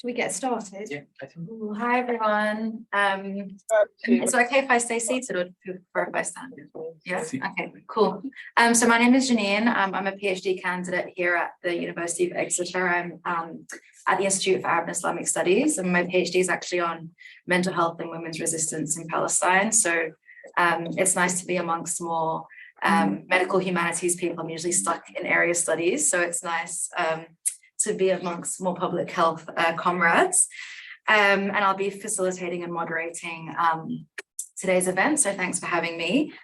Do we get started? Yeah, I think. Ooh, hi everyone. Is it okay if I stay seated or do you prefer if I stand? Yeah, okay, cool. So my name is Janine. I'm a PhD candidate here at the University of Exeter. I'm at the Institute for Arab and Islamic Studies, and my PhD is actually on mental health and women's resistance in Palestine. So it's nice to be amongst more medical humanities people. I'm usually stuck in area studies, so it's nice to be amongst more public health comrades. And I'll be facilitating and moderating today's event, so thanks for having me.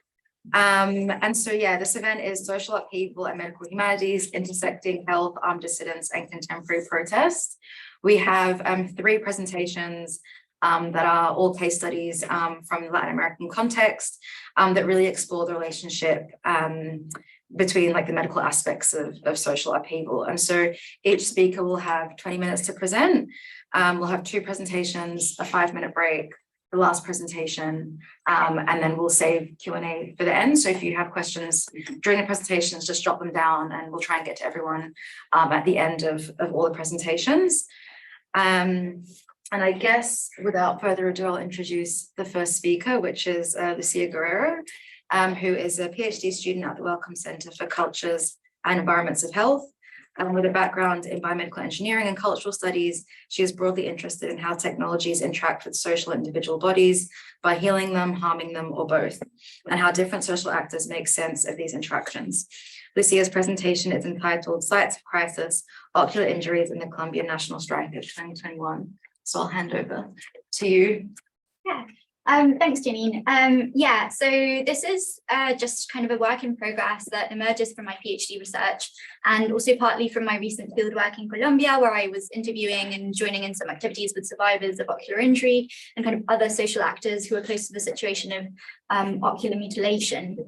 And so yeah, this event is Social Upheaval and Medical Humanities, Intersecting Health, Armed Dissidence and Contemporary Protest. We have 3 presentations that are all case studies from the Latin American context that really explore the relationship between like the medical aspects of social upheaval. And so each speaker will have 20 minutes to present. We'll have 2 presentations, a 5-minute break, the last presentation, and then we'll save Q&A for the end. So if you have questions during the presentations, just drop them down and we'll try and get to everyone at the end of all the presentations. And I guess without further ado, I'll introduce the first speaker, which is Lucia Guerrero, who is a PhD student at the Wellcome Center for Cultures and Environments of Health. With a background in biomedical engineering and cultural studies, she is broadly interested in how technologies interact with social and individual bodies by healing them, harming them, or both, and how different social actors make sense of these interactions. Lucia's presentation is entitled Sites of Crisis, Ocular Injuries in the Colombian National Strike of 2021. So I'll hand over to you. Yeah. Thanks, Janine. Yeah, so this is just kind of a work in progress that emerges from my PhD research and also partly from my recent fieldwork in Colombia, where I was interviewing and joining in some activities with survivors of ocular injury and kind of other social actors who are close to the situation of ocular mutilation.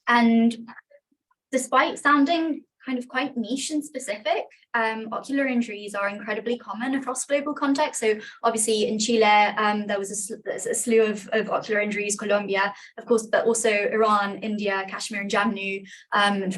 And despite sounding kind of quite niche and specific, ocular injuries are incredibly common across global contexts. So obviously in Chile, there was a slew of ocular injuries, Colombia, of course, but also Iran, India, Kashmir and Jammu,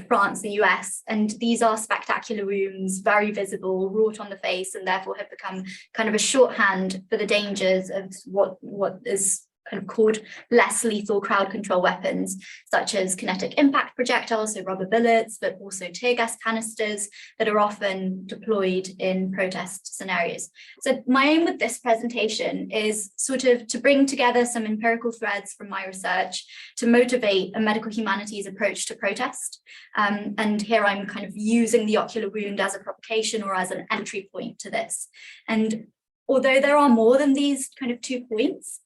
France, the US. And these are spectacular wounds, very visible, wrought on the face, and therefore have become kind of a shorthand for the dangers of what is kind of called less lethal crowd control weapons, such as kinetic impact projectiles, so rubber bullets, but also tear gas canisters that are often deployed in protest scenarios. So my aim with this presentation is sort of to bring together some empirical threads from my research to motivate a medical humanities approach to protest. And here I'm kind of using the ocular wound as a provocation or as an entry point to this. And although there are more than these kind of 2 points,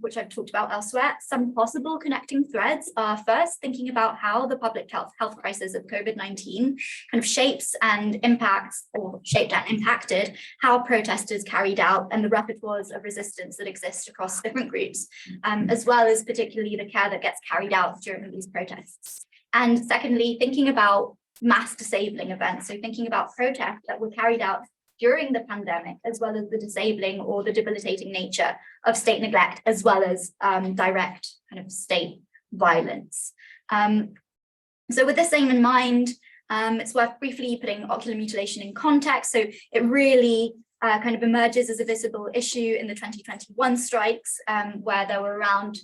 which I've talked about elsewhere, some possible connecting threads are first thinking about how the public health crisis of COVID-19 kind of shapes and impacts, or shaped and impacted, how protesters carried out and the repertoires of resistance that exist across different groups, as well as particularly the care that gets carried out during these protests. And secondly, thinking about mass disabling events, so thinking about protests that were carried out during the pandemic, as well as the disabling or the debilitating nature of state neglect, as well as direct kind of state violence. So with this aim in mind, it's worth briefly putting ocular mutilation in context. So it really kind of emerges as a visible issue in the 2021 strikes, where there were around,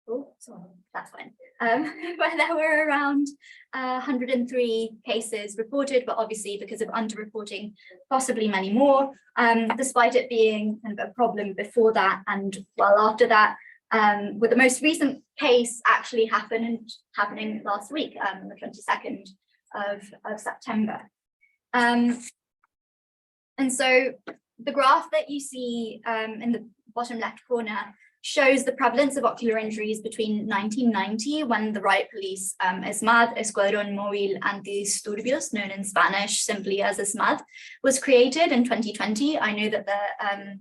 where there were around 103 cases reported, but obviously because of underreporting, possibly many more, despite it being kind of a problem before that and well after that, with the most recent case actually happening last week, the 22nd of September. And so the graph that you see in the bottom left corner shows the prevalence of ocular injuries between 1990, when the riot police, ESMAD, Escuadrón Móvil Antidisturbios, known in Spanish simply as ESMAD, was created in 2020. I know that the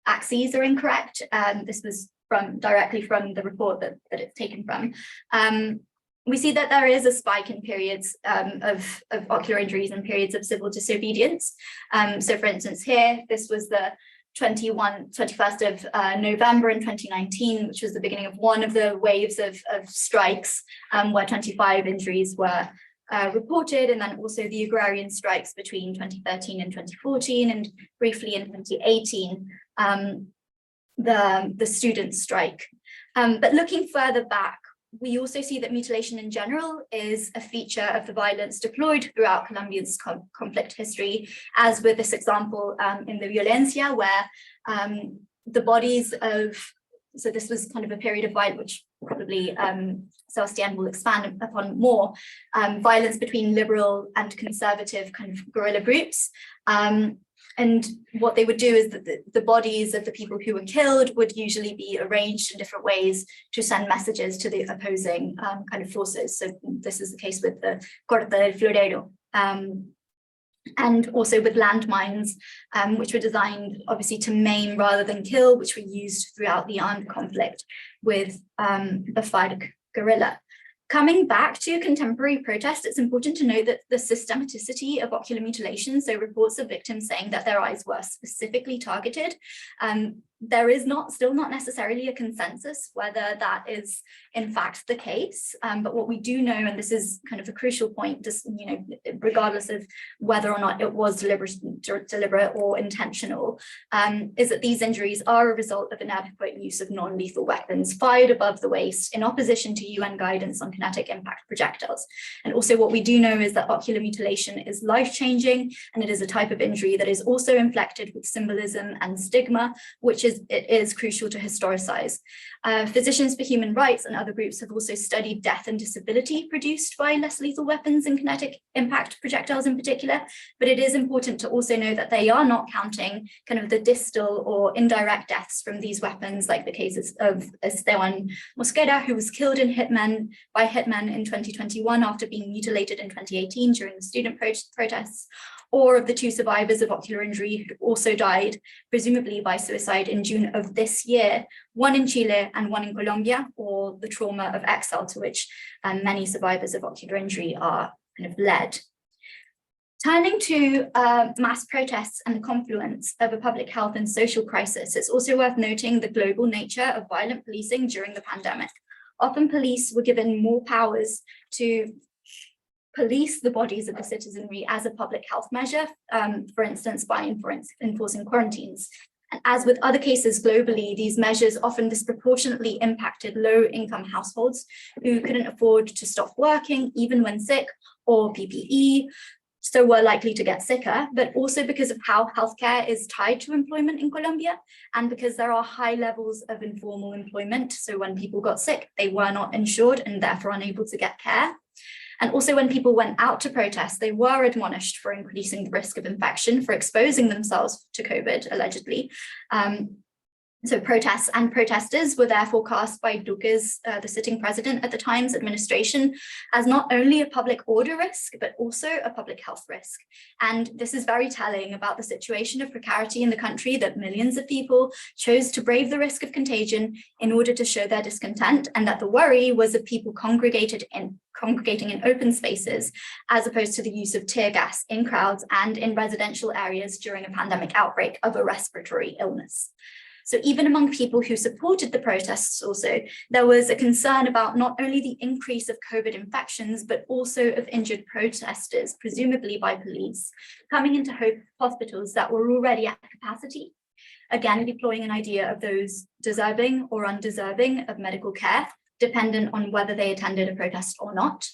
axes are incorrect. This was directly from the report that it's taken from. We see that there is a spike in periods of ocular injuries and periods of civil disobedience. So for instance, here, this was the 21st of November in 2019, which was the beginning of one of the waves of strikes, where 25 injuries were reported, and then also the agrarian strikes between 2013 and 2014, and briefly in 2018, the student strike. But looking further back, we also see that mutilation in general is a feature of the violence deployed throughout Colombia's conflict history, as with this example in the Violencia, where the bodies of, so this was kind of a period of violence, which probably Sebastian will expand upon more, violence between liberal and conservative kind of guerrilla groups. And what they would do is that the bodies of the people who were killed would usually be arranged in different ways to send messages to the opposing kind of forces. So this is the case with the Corte del Florero. And also with landmines, which were designed obviously to maim rather than kill, which were used throughout the armed conflict with the FARC guerrilla. Coming back to contemporary protest, it's important to note that the systematicity of ocular mutilation, so reports of victims saying that their eyes were specifically targeted, there is still not necessarily a consensus whether that is in fact the case. But what we do know, and this is kind of a crucial point, just, you know, regardless of whether or not it was deliberate or intentional, is that these injuries are a result of inadequate use of non-lethal weapons fired above the waist in opposition to UN guidance on kinetic impact projectiles. And also what we do know is that ocular mutilation is life-changing, and it is a type of injury that is also inflected with symbolism and stigma, which it is crucial to historicize. Physicians for Human Rights and other groups have also studied death and disability produced by less lethal weapons and kinetic impact projectiles in particular, but it is important to also know that they are not counting kind of the distal or indirect deaths from these weapons, like the cases of Esteban Mosquera, who was killed by hitmen in 2021 after being mutilated in 2018 during the student protests, or of the 2 survivors of ocular injury who also died, presumably by suicide, in June of this year, one in Chile and one in Colombia, or the trauma of exile to which many survivors of ocular injury are kind of led. Turning to mass protests and the confluence of a public health and social crisis, it's also worth noting the global nature of violent policing during the pandemic. Often police were given more powers to police the bodies of the citizenry as a public health measure, for instance, by enforcing quarantines. And as with other cases globally, these measures often disproportionately impacted low-income households who couldn't afford to stop working even when sick, or PPE, so were likely to get sicker, but also because of how healthcare is tied to employment in Colombia, and because there are high levels of informal employment. So when people got sick, they were not insured and therefore unable to get care. And also when people went out to protest, they were admonished for increasing the risk of infection, for exposing themselves to COVID, allegedly. So protests and protesters were therefore cast by Duque's, the sitting president at the time's administration, as not only a public order risk, but also a public health risk. And this is very telling about the situation of precarity in the country, that millions of people chose to brave the risk of contagion in order to show their discontent, and that the worry was of people congregating in open spaces, as opposed to the use of tear gas in crowds and in residential areas during a pandemic outbreak of a respiratory illness. So even among people who supported the protests also, there was a concern about not only the increase of COVID infections, but also of injured protesters, presumably by police, coming into hospitals that were already at capacity, again deploying an idea of those deserving or undeserving of medical care, dependent on whether they attended a protest or not.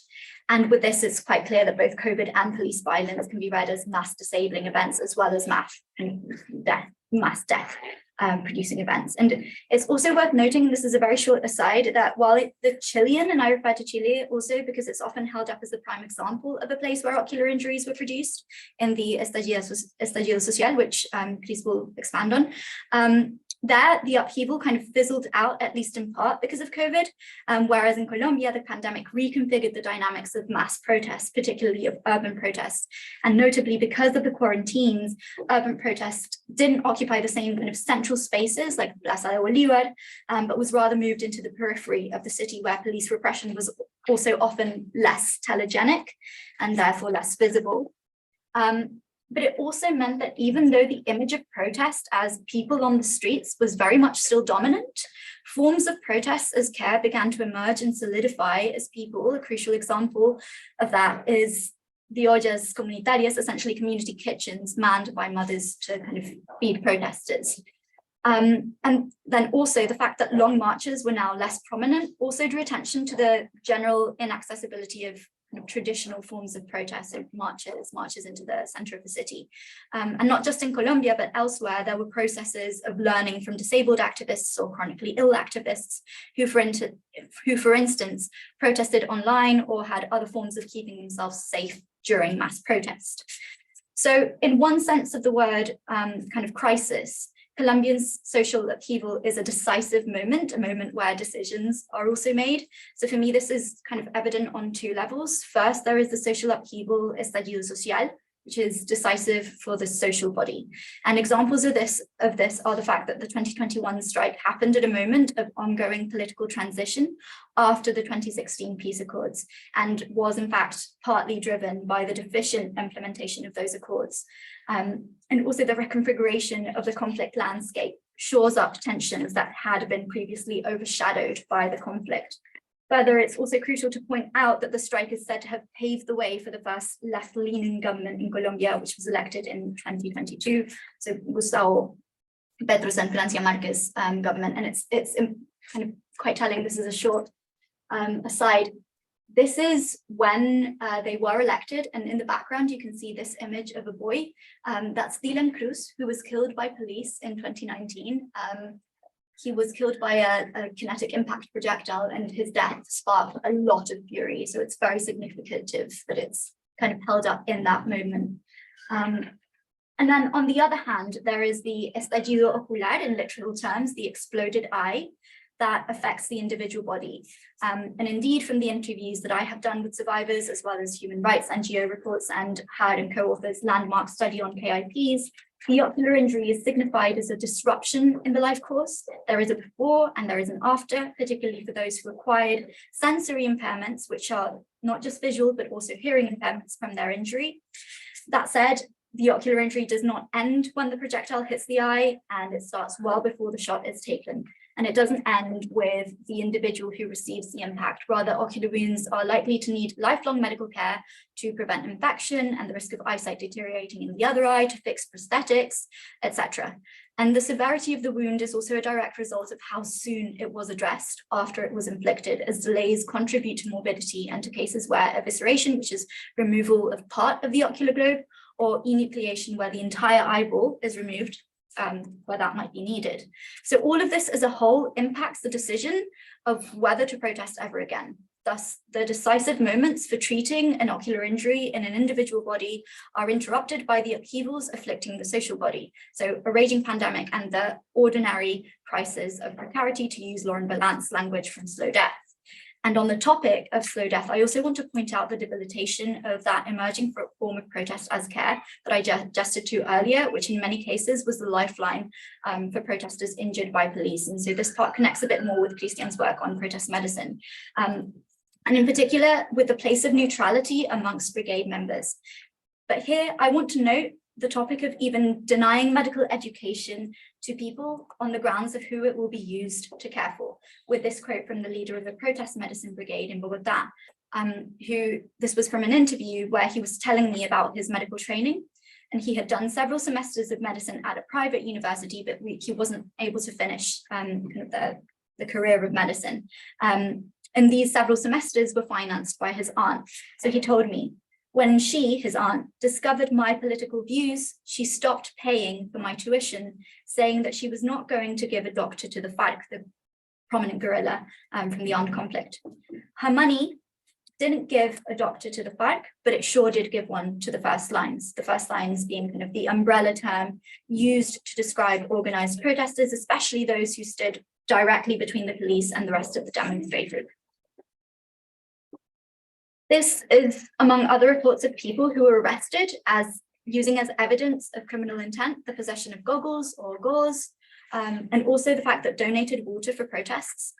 And with this, it's quite clear that both COVID and police violence can be read as mass disabling events, as well as mass death producing events. And it's also worth noting, this is a very short aside, that while the Chilean, and I refer to Chile also because it's often held up as the prime example of a place where ocular injuries were produced in the estallido social, which Chris will expand on. There, the upheaval kind of fizzled out, at least in part because of COVID, whereas in Colombia, the pandemic reconfigured the dynamics of mass protests, particularly of urban protests. And notably, because of the quarantines, urban protests didn't occupy the same kind of central spaces like Plaza de Bolívar, but was rather moved into the periphery of the city, where police repression was also often less telegenic and therefore less visible. But it also meant that even though the image of protest as people on the streets was very much still dominant, forms of protest as care began to emerge and solidify as people. A crucial example of that is the ollas comunitarias, essentially community kitchens manned by mothers to kind of feed protesters. And then also the fact that long marches were now less prominent also drew attention to the general inaccessibility of traditional forms of protest, so marches into the center of the city. And not just in Colombia, but elsewhere, there were processes of learning from disabled activists or chronically ill activists who, for instance, protested online or had other forms of keeping themselves safe during mass protest. So in one sense of the word kind of crisis, Colombia's social upheaval is a decisive moment, a moment where decisions are also made. So for me, this is kind of evident on two levels. First, there is the social upheaval, estallido social, which is decisive for the social body. And examples of this are the fact that the 2021 strike happened at a moment of ongoing political transition after the 2016 peace accords, and was in fact partly driven by the deficient implementation of those accords. And also the reconfiguration of the conflict landscape shores up tensions that had been previously overshadowed by the conflict. Further, it's also crucial to point out that the strike is said to have paved the way for the first left-leaning government in Colombia, which was elected in 2022. So Gustavo Petro's and Francia Márquez government. And it's kind of quite telling. This is a short aside. This is when they were elected, and in the background you can see this image of a boy. That's Dylan Cruz, who was killed by police in 2019. He was killed by a kinetic impact projectile, and his death sparked a lot of fury. So it's very significant that it's kind of held up in that moment. And then on the other hand, there is the estallido ocular, in literal terms, the exploded eye, that affects the individual body. And indeed, from the interviews that I have done with survivors, as well as human rights NGO reports and Howard and co-authors' landmark study on KIPs, the ocular injury is signified as a disruption in the life course. There is a before and there is an after, particularly for those who acquired sensory impairments, which are not just visual, but also hearing impairments from their injury. That said, the ocular injury does not end when the projectile hits the eye, and it starts well before the shot is taken. And it doesn't end with the individual who receives the impact. Rather, ocular wounds are likely to need lifelong medical care to prevent infection and the risk of eyesight deteriorating in the other eye, to fix prosthetics, etc. And the severity of the wound is also a direct result of how soon it was addressed after it was inflicted, as delays contribute to morbidity and to cases where evisceration, which is removal of part of the ocular globe, or enucleation, where the entire eyeball is removed, where that might be needed. So all of this as a whole impacts the decision of whether to protest ever again. Thus, the decisive moments for treating an ocular injury in an individual body are interrupted by the upheavals afflicting the social body. So a raging pandemic and the ordinary crisis of precarity, to use Lauren Ballant's language from Slow Death. And on the topic of slow death, I also want to point out the debilitation of that emerging form of protest as care that I gestured to earlier, which in many cases was the lifeline for protesters injured by police. And so this part connects a bit more with Christian's work on protest medicine. And in particular, with the place of neutrality amongst brigade members. But here I want to note the topic of even denying medical education to people on the grounds of who it will be used to care for, with this quote from the leader of the protest medicine brigade in Bogota, this was from an interview where he was telling me about his medical training. And he had done several semesters of medicine at a private university, but he wasn't able to finish kind of the career of medicine. And these several semesters were financed by his aunt. So he told me, when she, his aunt, discovered my political views, she stopped paying for my tuition, saying that she was not going to give a doctor to the FARC, the prominent guerrilla from the armed conflict. Her money didn't give a doctor to the FARC, but it sure did give one to the first lines being kind of the umbrella term used to describe organized protesters, especially those who stood directly between the police and the rest of the demonstrators. This is among other reports of people who were arrested as using as evidence of criminal intent the possession of goggles or gauze, and also the fact that donated water for protesters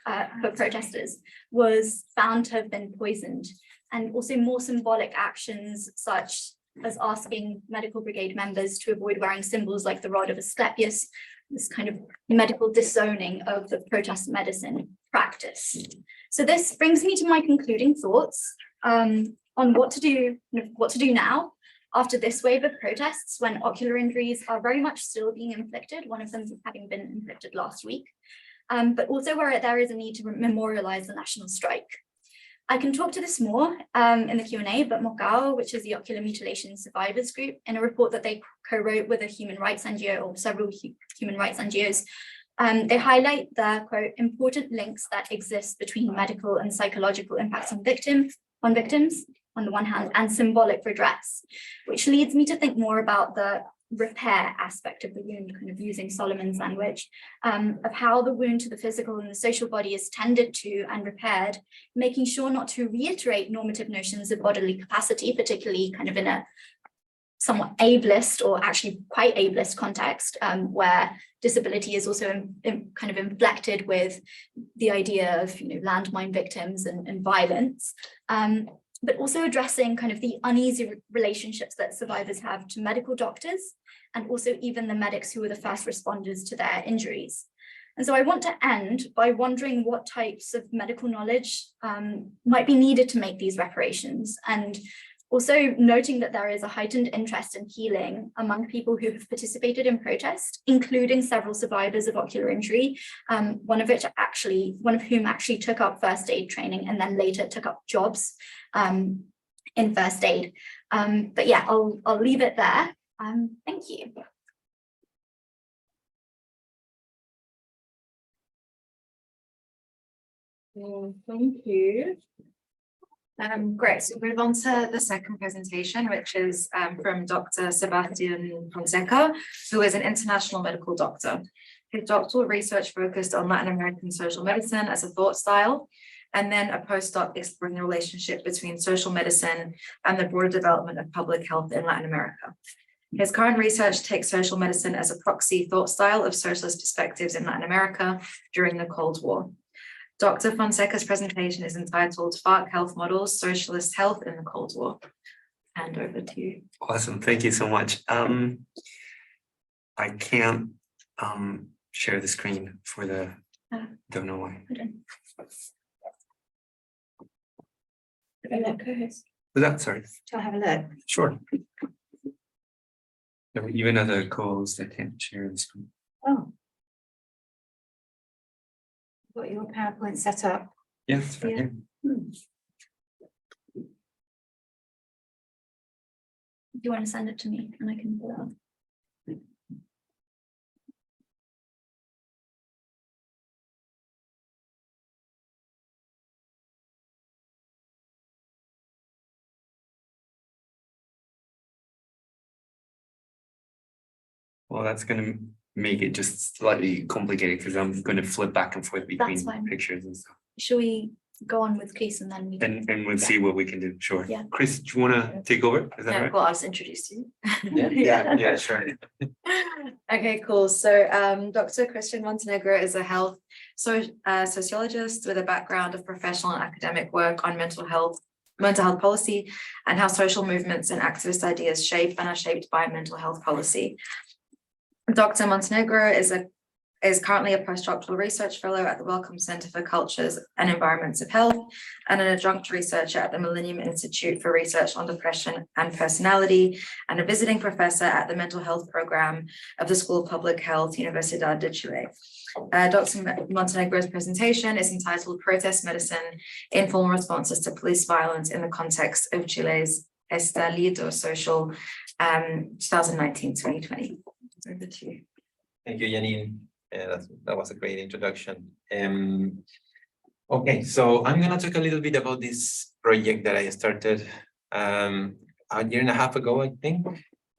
was found to have been poisoned, and also more symbolic actions such as asking medical brigade members to avoid wearing symbols like the rod of Asclepius, this kind of medical disowning of the protest medicine practice. So this brings me to my concluding thoughts on what to do now after this wave of protests when ocular injuries are very much still being inflicted, one of them having been inflicted last week, but also where there is a need to memorialize the national strike. I can talk to this more in the Q&A, but Mokao, which is the Ocular Mutilation Survivors Group, in a report that they co-wrote with a human rights NGO or several human rights NGOs, they highlight the, quote, important links that exist between medical and psychological impacts on victims on the one hand, and symbolic redress, which leads me to think more about the repair aspect of the wound, kind of using Solomon's language, of how the wound to the physical and the social body is tended to and repaired, making sure not to reiterate normative notions of bodily capacity, particularly kind of in a somewhat ableist or actually quite ableist context, where disability is also kind of inflected with the idea of, landmine victims and violence. But also addressing kind of the uneasy relationships that survivors have to medical doctors, and also even the medics who were the first responders to their injuries. And so I want to end by wondering what types of medical knowledge might be needed to make these reparations, and also noting that there is a heightened interest in healing among people who have participated in protest, including several survivors of ocular injury, one of whom actually took up first aid training and then later took up jobs in first aid. But yeah, I'll leave it there. Thank you. Thank you. Great, so move on to the second presentation, which is from Dr. Sebastian Fonseca, who is an international medical doctor. His doctoral research focused on Latin American social medicine as a thought style, and then a postdoc exploring the relationship between social medicine and the broader development of public health in Latin America. His current research takes social medicine as a proxy thought style of socialist perspectives in Latin America during the Cold War. Dr. Fonseca's presentation is entitled FARC Health Models, Socialist Health in the Cold War. Hand over to you. Awesome, thank you so much. I can't share the screen for the, don't know why. Was that, sorry? Shall I have a look? Sure. Even other co-hosts that can't share the screen. Oh. Got your PowerPoint set up. Yes. Yeah. Do you want to send it to me and I can pull it up? Well, that's going to make it just slightly complicated because I'm going to flip back and forth between pictures and stuff. Should we go on with Chris and then we can... And we'll see what we can do. Sure. Yeah. Chris, do you want to take over? Is that right? Well, I'll just introduce you. Yeah, sure. Okay, cool. So Dr. Christian Montenegro is a sociologist with a background of professional and academic work on mental health policy, and how social movements and activist ideas shape and are shaped by mental health policy. Dr. Montenegro is currently a postdoctoral research fellow at the Wellcome Center for Cultures and Environments of Health, and an adjunct researcher at the Millennium Institute for Research on Depression and Personality, and a visiting professor at the Mental Health Program of the School of Public Health, Universidad de Chile. Dr. Montenegro's presentation is entitled Protest Medicine, Informal Responses to Police Violence in the Context of Chile's Estallido Social 2019-2020. Over to you. Thank you, Janine. That was a great introduction. Okay, so I'm going to talk a little bit about this project that I started a year and a half ago, I think,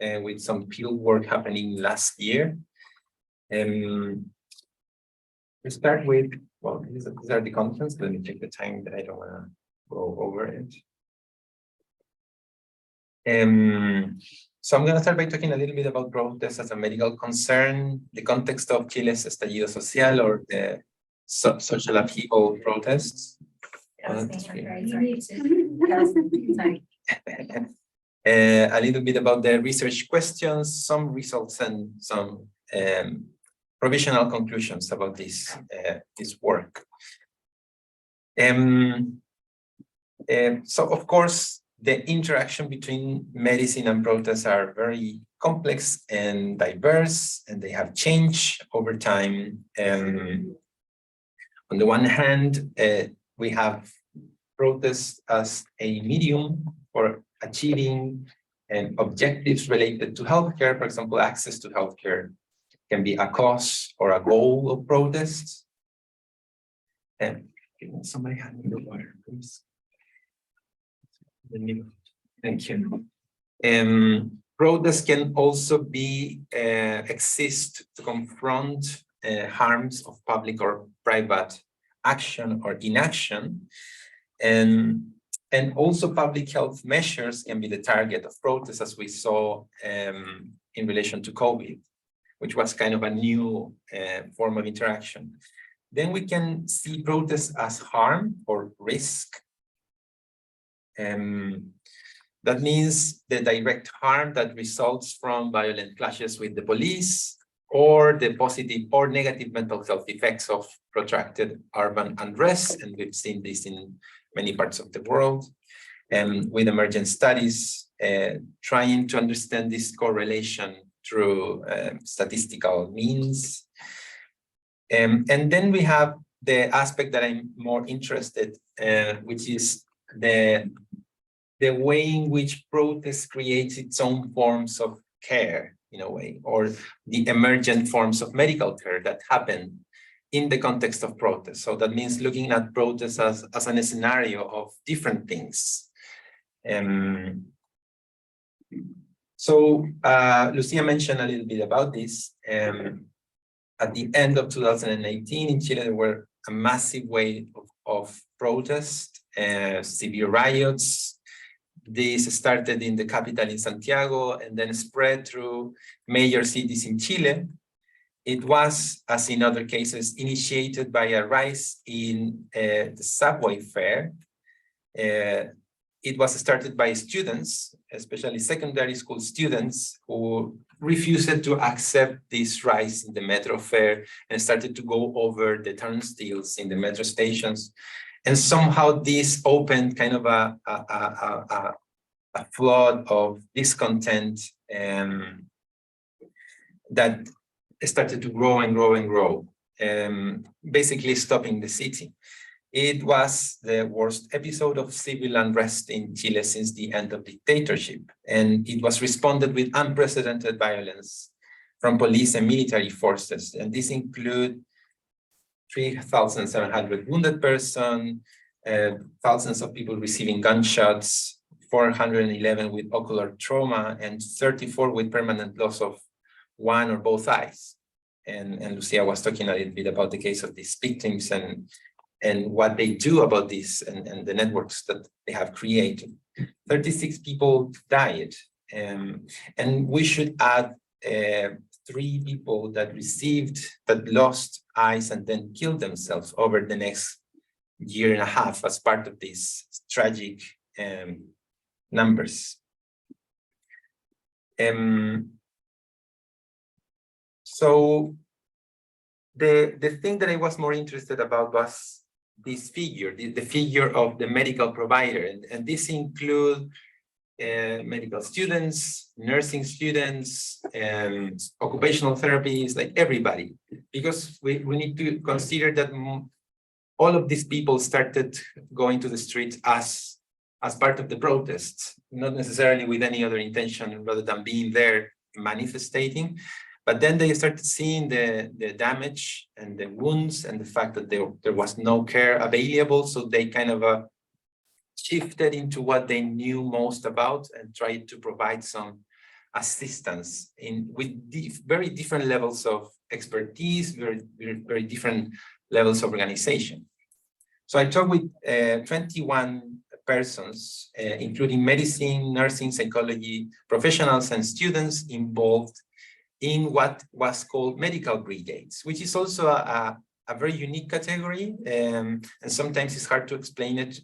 with some field work happening last year. We start with, well, these are the contents. Let me take the time that I don't want to go over it. So I'm going to start by talking a little bit about protests as a medical concern, the context of Chile's estallido social, or the social upheaval protests. A little bit about the research questions, some results, and some provisional conclusions about this work. So of course, the interaction between medicine and protests are very complex and diverse, and they have changed over time. On the one hand, we have protests as a medium for achieving objectives related to healthcare. For example, access to healthcare can be a cause or a goal of protests. Somebody hand me the water, please. Thank you. Protests can also be exist to confront harms of public or private action or inaction, and also public health measures can be the target of protests, as we saw in relation to COVID, which was kind of a new form of interaction. Then we can see protests as harm or risk. That means the direct harm that results from violent clashes with the police, or the positive or negative mental health effects of protracted urban unrest. And we've seen this in many parts of the world. With emergent studies, trying to understand this correlation through statistical means. And then we have the aspect that I'm more interested in, which is the way in which protest creates its own forms of care, in a way, or the emergent forms of medical care that happen in the context of protest. So that means looking at protest as an scenario of different things. So Lucia mentioned a little bit about this. At the end of 2018 in Chile, there were a massive wave of protests, severe riots. This started in the capital in Santiago and then spread through major cities in Chile. It was, as in other cases, initiated by a rise in the subway fare. It was started by students, especially secondary school students, who refused to accept this rise in the metro fare and started to go over the turnstiles in the metro stations. And somehow this opened kind of a flood of discontent that started to grow and grow and grow, basically stopping the city. It was the worst episode of civil unrest in Chile since the end of dictatorship, and it was responded with unprecedented violence from police and military forces. And this include 3,700 wounded persons, thousands of people receiving gunshots, 411 with ocular trauma, and 34 with permanent loss of one or both eyes. And Lucia was talking a little bit about the case of these victims and what they do about this and the networks that they have created. 36 people died. And we should add 3 people that lost eyes and then killed themselves over the next year and a half as part of these tragic numbers. So the thing that I was more interested about was this figure, the figure of the medical provider. And this includes medical students, nursing students, and occupational therapies, like everybody. Because we need to consider that all of these people started going to the streets as part of the protests, not necessarily with any other intention rather than being there manifesting. But then they started seeing the damage and the wounds and the fact that there was no care available. So they kind of shifted into what they knew most about and tried to provide some assistance with very different levels of expertise, very different levels of organization. So I talked with 21 persons, including medicine, nursing, psychology professionals and students involved in what was called medical brigades, which is also a very unique category, and sometimes it's hard to explain it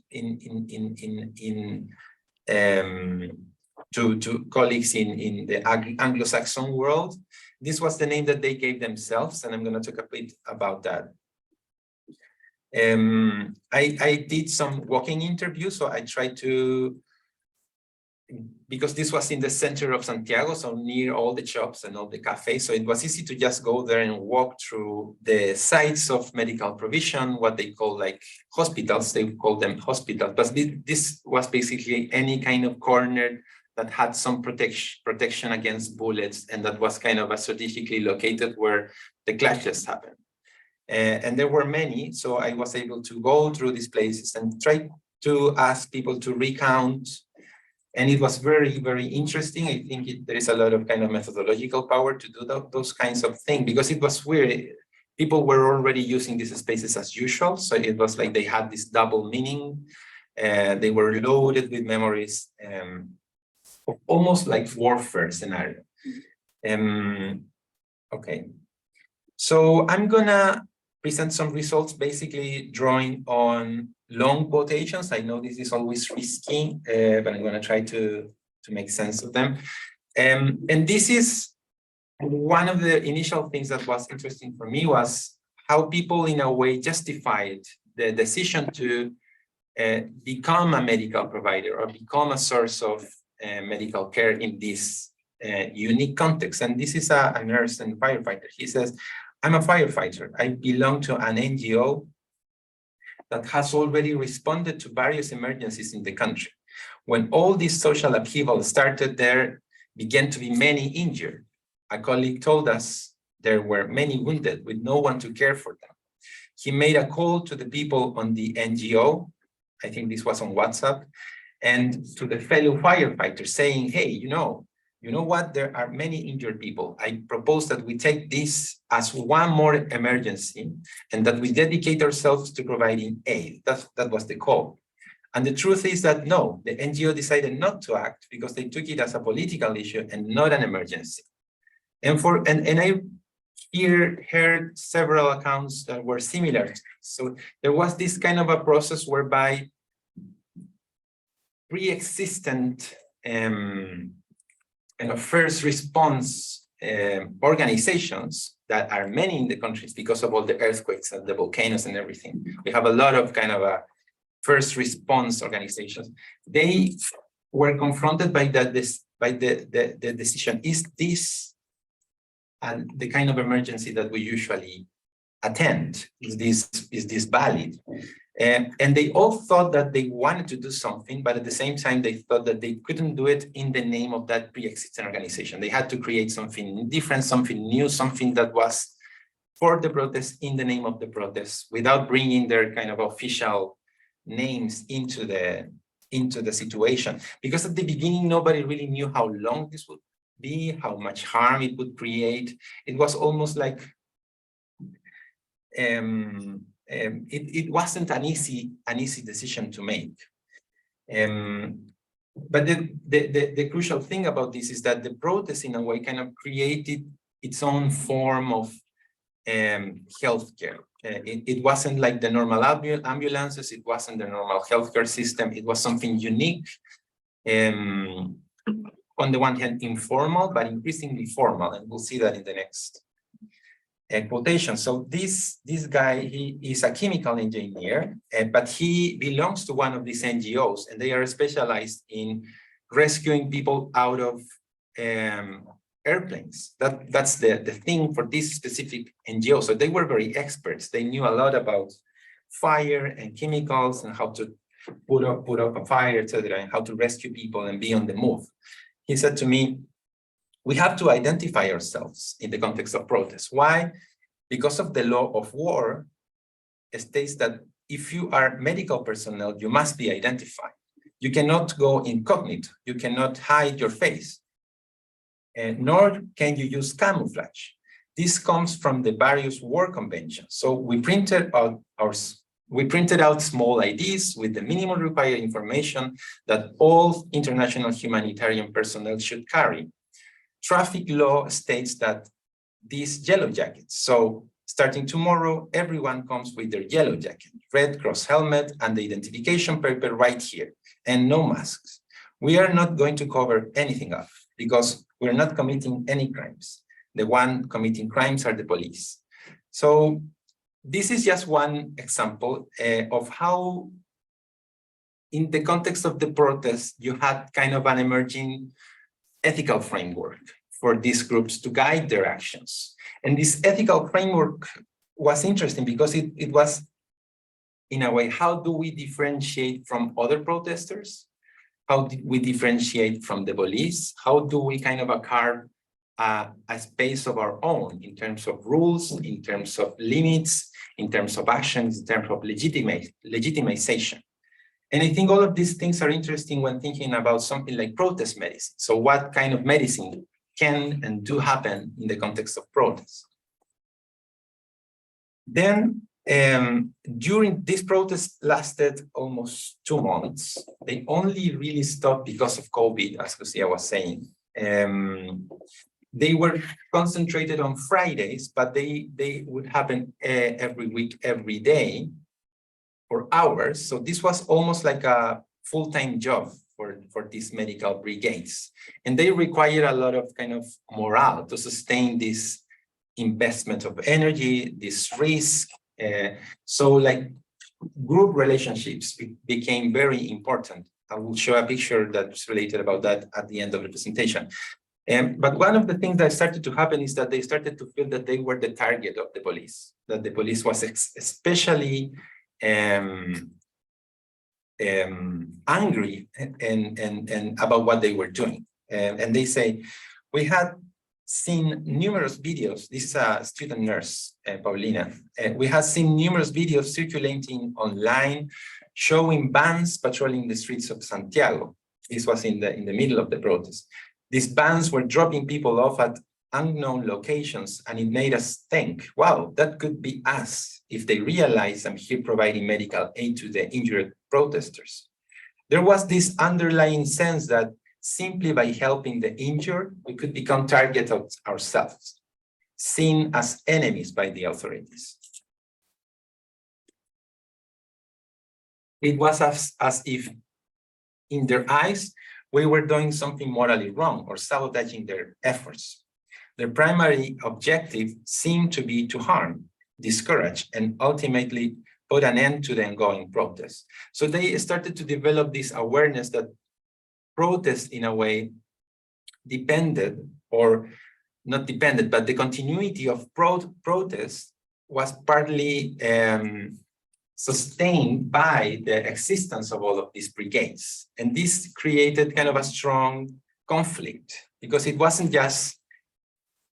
to colleagues in the Anglo-Saxon world. This was the name that they gave themselves, and I'm going to talk a bit about that. I did some walking interviews, so I tried to, because this was in the center of Santiago, so near all the shops and all the cafes, so it was easy to just go there and walk through the sites of medical provision, what they call like hospitals, they call them hospitals, but this was basically any kind of corner that had some protection against bullets, and that was kind of strategically located where the clashes happened. And there were many, so I was able to go through these places and try to ask people to recount. And it was very, very interesting. I think there is a lot of kind of methodological power to do those kinds of things, because it was weird. People were already using these spaces as usual. So it was like they had this double meaning. They were loaded with memories, almost like warfare scenario. Okay. So I'm gonna present some results basically drawing on long quotations. I know this is always risky, but I'm going to try to make sense of them. And this is one of the initial things that was interesting for me, was how people in a way justified the decision to become a medical provider or become a source of medical care in this unique context. And this is a nurse and firefighter. He says, I'm a firefighter. I belong to an NGO that has already responded to various emergencies in the country. When all this social upheaval started, there began to be many injured. A colleague told us there were many wounded with no one to care for them. He made a call to the people on the NGO, I think this was on WhatsApp, and to the fellow firefighters saying, hey, you know what, there are many injured people. I propose that we take this as one more emergency and that we dedicate ourselves to providing aid. That was the call. And the truth is that no, the NGO decided not to act because they took it as a political issue and not an emergency. And I heard several accounts that were similar. So there was this kind of a process whereby pre-existent first response organizations that are many in the countries because of all the earthquakes and the volcanoes and everything. We have a lot of kind of a first response organizations. They were confronted by the decision, is this and the kind of emergency that we usually attend? Is this valid? And they all thought that they wanted to do something, but at the same time, they thought that they couldn't do it in the name of that pre-existing organization. They had to create something different, something new, something that was for the protest, in the name of the protest, without bringing their kind of official names into the situation. Because at the beginning, nobody really knew how long this would be, how much harm it would create. It was almost like it wasn't an easy decision to make. But the crucial thing about this is that the protest, in a way, kind of created its own form of healthcare. It wasn't like the normal ambulances. It wasn't the normal healthcare system. It was something unique. On the one hand, informal, but increasingly formal, and we'll see that in the next quotation. So this guy, he is a chemical engineer, but he belongs to one of these NGOs, and they are specialized in rescuing people out of airplanes. That's the thing for this specific NGO. So they were very experts. They knew a lot about fire and chemicals and how to put up a fire, etc., and how to rescue people and be on the move. He said to me, we have to identify ourselves in the context of protest. Why? Because of the law of war, it states that if you are medical personnel, you must be identified. You cannot go incognito. You cannot hide your face, nor can you use camouflage. This comes from the various war conventions. So we printed out small IDs with the minimum required information that all international humanitarian personnel should carry. Traffic law states that these yellow jackets. So starting tomorrow, everyone comes with their yellow jacket, Red Cross helmet, and the identification paper right here, and no masks. we are not going to cover anything up because we're not committing any crimes. The one committing crimes are the police. So this is just one example of how, in the context of the protest, you had kind of an emerging ethical framework for these groups to guide their actions. And this ethical framework was interesting because it was, in a way, how do we differentiate from other protesters? How do we differentiate from the police? How do we kind of carve a space of our own in terms of rules, in terms of limits, in terms of actions, in terms of legitimization? And I think all of these things are interesting when thinking about something like protest medicine. So what kind of medicine can and do happen in the context of protest? Then during this protest lasted almost 2 months. They only really stopped because of COVID, as Lucia was saying. They were concentrated on Fridays, but they would happen every week, every day for hours. So this was almost like a full-time job for these medical brigades. And they require a lot of kind of morale to sustain this investment of energy, this risk. So like group relationships became very important. I will show a picture that's related about that at the end of the presentation. But one of the things that started to happen is that they started to feel that they were the target of the police, that the police was especially angry and about what they were doing. And they say, we had seen numerous videos. This is a student nurse, Paulina. We have seen numerous videos circulating online showing vans patrolling the streets of Santiago. This was in the middle of the protest. These vans were dropping people off at unknown locations, and it made us think, wow, that could be us if they realize I'm here providing medical aid to the injured protesters. There was this underlying sense that simply by helping the injured, we could become targets of ourselves, seen as enemies by the authorities. It was as if, in their eyes, we were doing something morally wrong or sabotaging their efforts. Their primary objective seemed to be to harm, discourage, and ultimately put an end to the ongoing protest. So they started to develop this awareness that protest, in a way, depended, or not depended, but the continuity of protest was partly sustained by the existence of all of these brigades. And this created kind of a strong conflict, because it wasn't just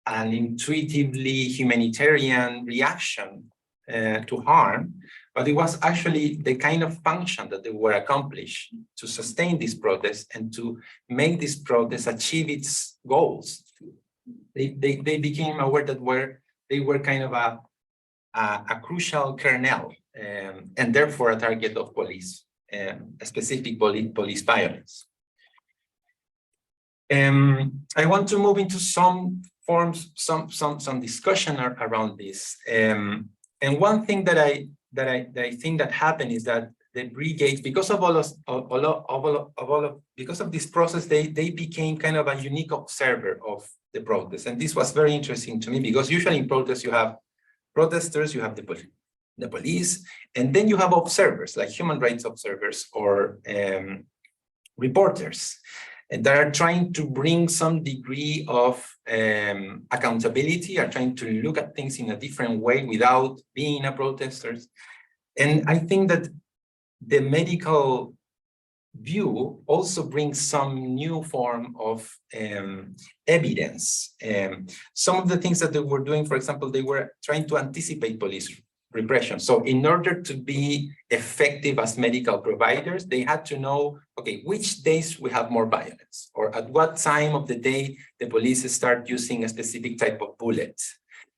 an intuitively humanitarian reaction to harm, but it was actually the kind of function that they were accomplished to sustain this protest and to make this protest achieve its goals. They became aware that they were kind of a crucial kernel, and therefore a target of police, a specific police violence. I want to move into some forms, some discussion around this. And one thing that I think that happened is that the brigades, because of because of this process, they became kind of a unique observer of the protest. And this was very interesting to me, because usually in protests you have protesters, you have the police, and then you have observers, like human rights observers or reporters, that are trying to bring some degree of accountability, are trying to look at things in a different way without being a protester. And I think that the medical view also brings some new form of evidence. Some of the things that they were doing, for example, they were trying to anticipate police repression. So in order to be effective as medical providers, they had to know, okay, which days we have more violence, or at what time of the day the police start using a specific type of bullet.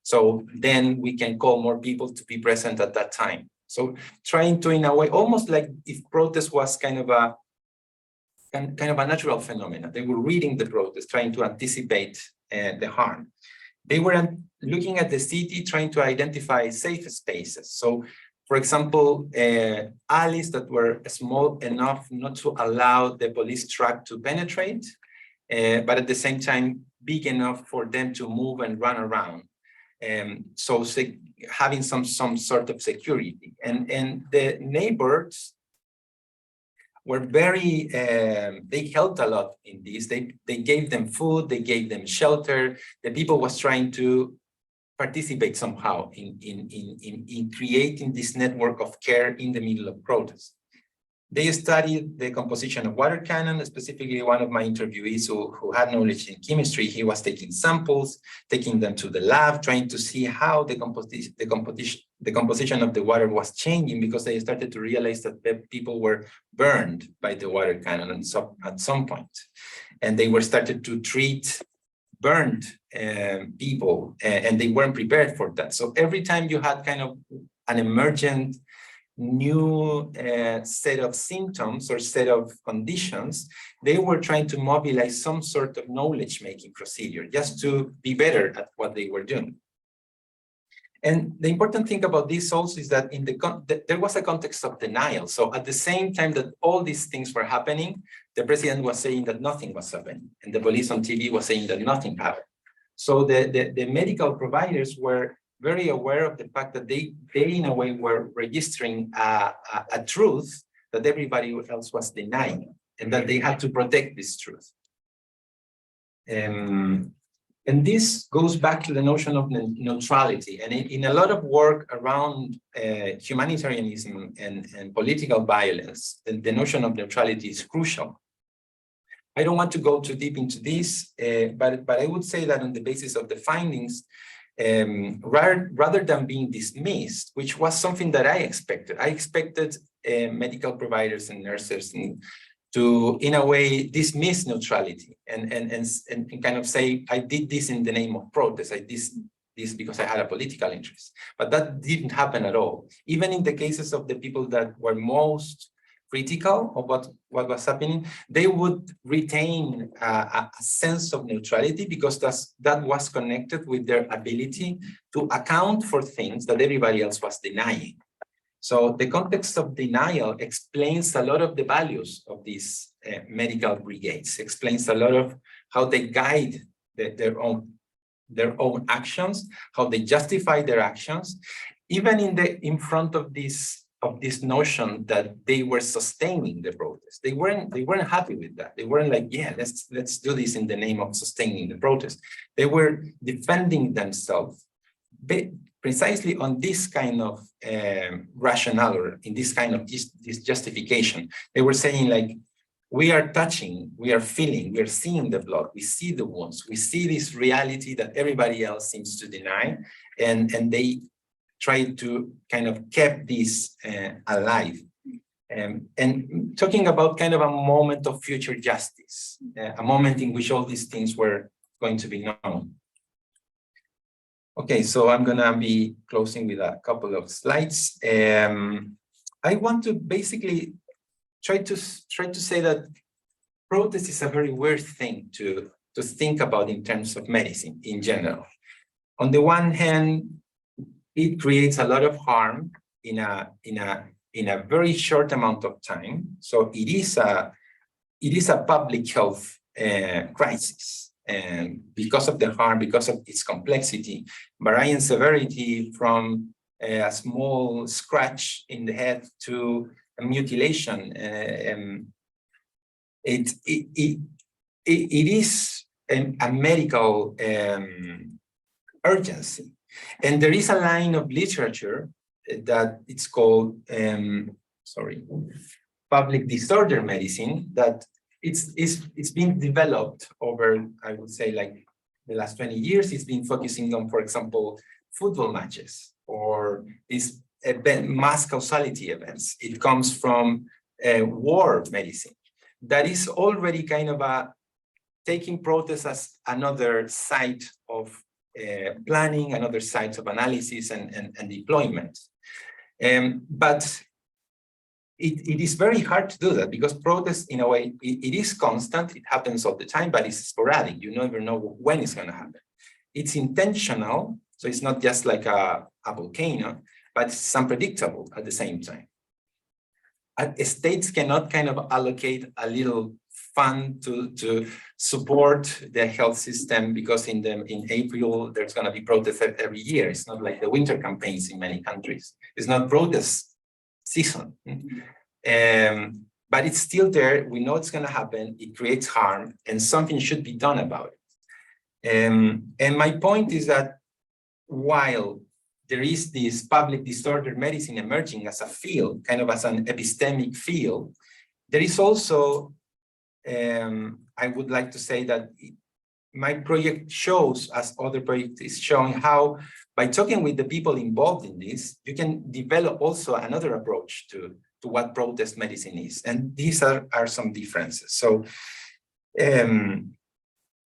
So then we can call more people to be present at that time. So trying to, in a way, almost like if protest was kind of a natural phenomenon. They were reading the protest, trying to anticipate the harm. They were looking at the city, trying to identify safe spaces. So For example, alleys that were small enough not to allow the police truck to penetrate, but at the same time big enough for them to move and run around. So having some sort of security. And the neighbors were very, they helped a lot in this. They gave them food, they gave them shelter. The people was trying to participate somehow in creating this network of care in the middle of protests. They studied the composition of water cannon, specifically one of my interviewees who had knowledge in chemistry. He was taking samples, taking them to the lab, trying to see how the composition of the water was changing, because they started to realize that the people were burned by the water cannon at some point. And they were started to treat burned people, and they weren't prepared for that. So every time you had kind of an emergent new set of symptoms or set of conditions, they were trying to mobilize some sort of knowledge-making procedure just to be better at what they were doing. And the important thing about this also is that there was a context of denial. So at the same time that all these things were happening, the president was saying that nothing was happening, and the police on TV was saying that nothing happened. So the medical providers were very aware of the fact that they in a way were registering a truth that everybody else was denying, and that they had to protect this truth. And this goes back to the notion of neutrality. And in a lot of work around humanitarianism and political violence, the notion of neutrality is crucial. I don't want to go too deep into this, but I would say that on the basis of the findings, rather than being dismissed, which was something that I expected medical providers and nurses to, in a way, dismiss neutrality and kind of say, I did this in the name of protest, I did this because I had a political interest. But that didn't happen at all. Even in the cases of the people that were most critical of what was happening, they would retain a sense of neutrality, because that was connected with their ability to account for things that everybody else was denying. So the context of denial explains a lot of the values of these medical brigades, explains a lot of how they guide their own actions, how they justify their actions, even in front of this notion that they were sustaining the protest. They weren't happy with that. They weren't like, yeah, let's do this in the name of sustaining the protest. They were defending themselves precisely on this kind of rationale, or in this kind of this justification. They were saying, like, we are touching, we are feeling, we are seeing the blood, we see the wounds, we see this reality that everybody else seems to deny, and they tried to kind of keep this alive. And talking about kind of a moment of future justice, a moment in which all these things were going to be known. Okay, so I'm gonna be closing with a couple of slides. I want to basically try to say that protest is a very weird thing to think about in terms of medicine in general. On the one hand, it creates a lot of harm in a very short amount of time. So it is a public health crisis. And because of the harm, because of its complexity, varying severity from a small scratch in the head to a mutilation, it is a medical urgency. And there is a line of literature that it's called, public disorder medicine, that it's been developed over, I would say, like the last 20 years. It's been focusing on, for example, football matches or these mass causality events. It comes from war medicine. That is already kind of taking protests as another site of planning, another site of analysis and deployment. But it is very hard to do that, because protest, in a way, it is constant, it happens all the time, but it's sporadic. You never know when it's going to happen. It's intentional, so it's not just like a volcano, but it's unpredictable at the same time. States cannot kind of allocate a little fund to support the health system because in April there's going to be protests every year. It's not like the winter campaigns in many countries. It's not protest season. But it's still there. We know it's going to happen. It creates harm, and something should be done about it. And my point is that while there is this public disorder medicine emerging as a field, kind of as an epistemic field, there is also, I would like to say that my project shows, as other project is showing, how by talking with the people involved in this, you can develop also another approach to what protest medicine is. And these are some differences. So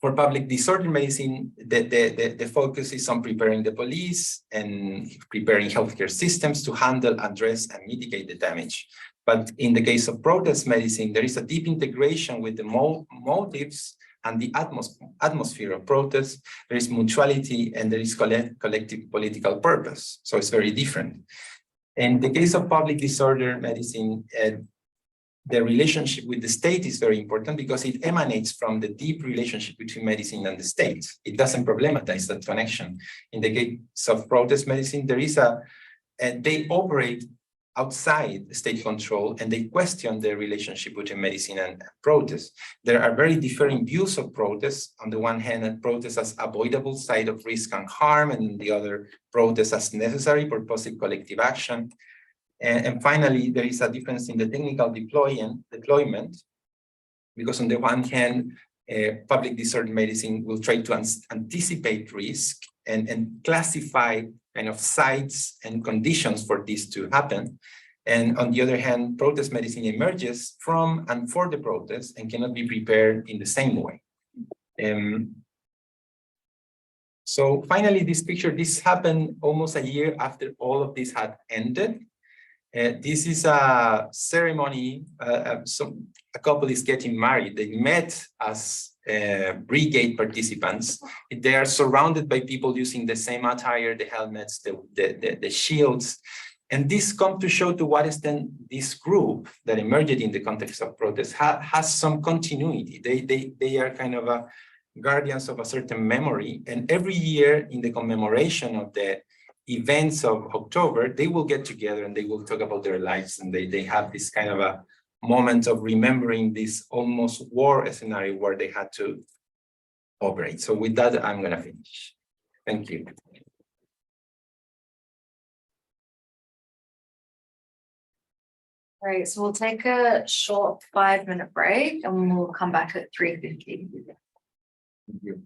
for public disorder medicine, the focus is on preparing the police and preparing healthcare systems to handle, address, and mitigate the damage. But in the case of protest medicine, there is a deep integration with the motives and the atmosphere of protest. There is mutuality and there is collective political purpose. So it's very different. In the case of public disorder medicine, the relationship with the state is very important because it emanates from the deep relationship between medicine and the state. It doesn't problematize that connection. In the case of protest medicine, there is they operate outside state control and they question the relationship between medicine and protest. There are very differing views of protest. On the one hand, protest as avoidable side of risk and harm, and on the other, protest as necessary purposive collective action. And finally, there is a difference in the technical deployment, because on the one hand, public disorder medicine will try to anticipate risk and classify kind of sites and conditions for this to happen. And on the other hand, protest medicine emerges from and for the protest and cannot be prepared in the same way. So finally, this picture, this happened almost a year after all of this had ended. This is a ceremony, a couple is getting married. They met as brigade participants. They are surrounded by people using the same attire, the helmets, the shields. And this comes to show to what extent this group that emerged in the context of protest has some continuity. They are kind of guardians of a certain memory. And every year in the commemoration of the events of October, they will get together and they will talk about their lives, and they have this kind of a moment of remembering this almost war scenario where they had to operate. So with that, I'm going to finish. Thank you. All right, so we'll take a short 5-minute break and we'll come back at 3:50. Thank you.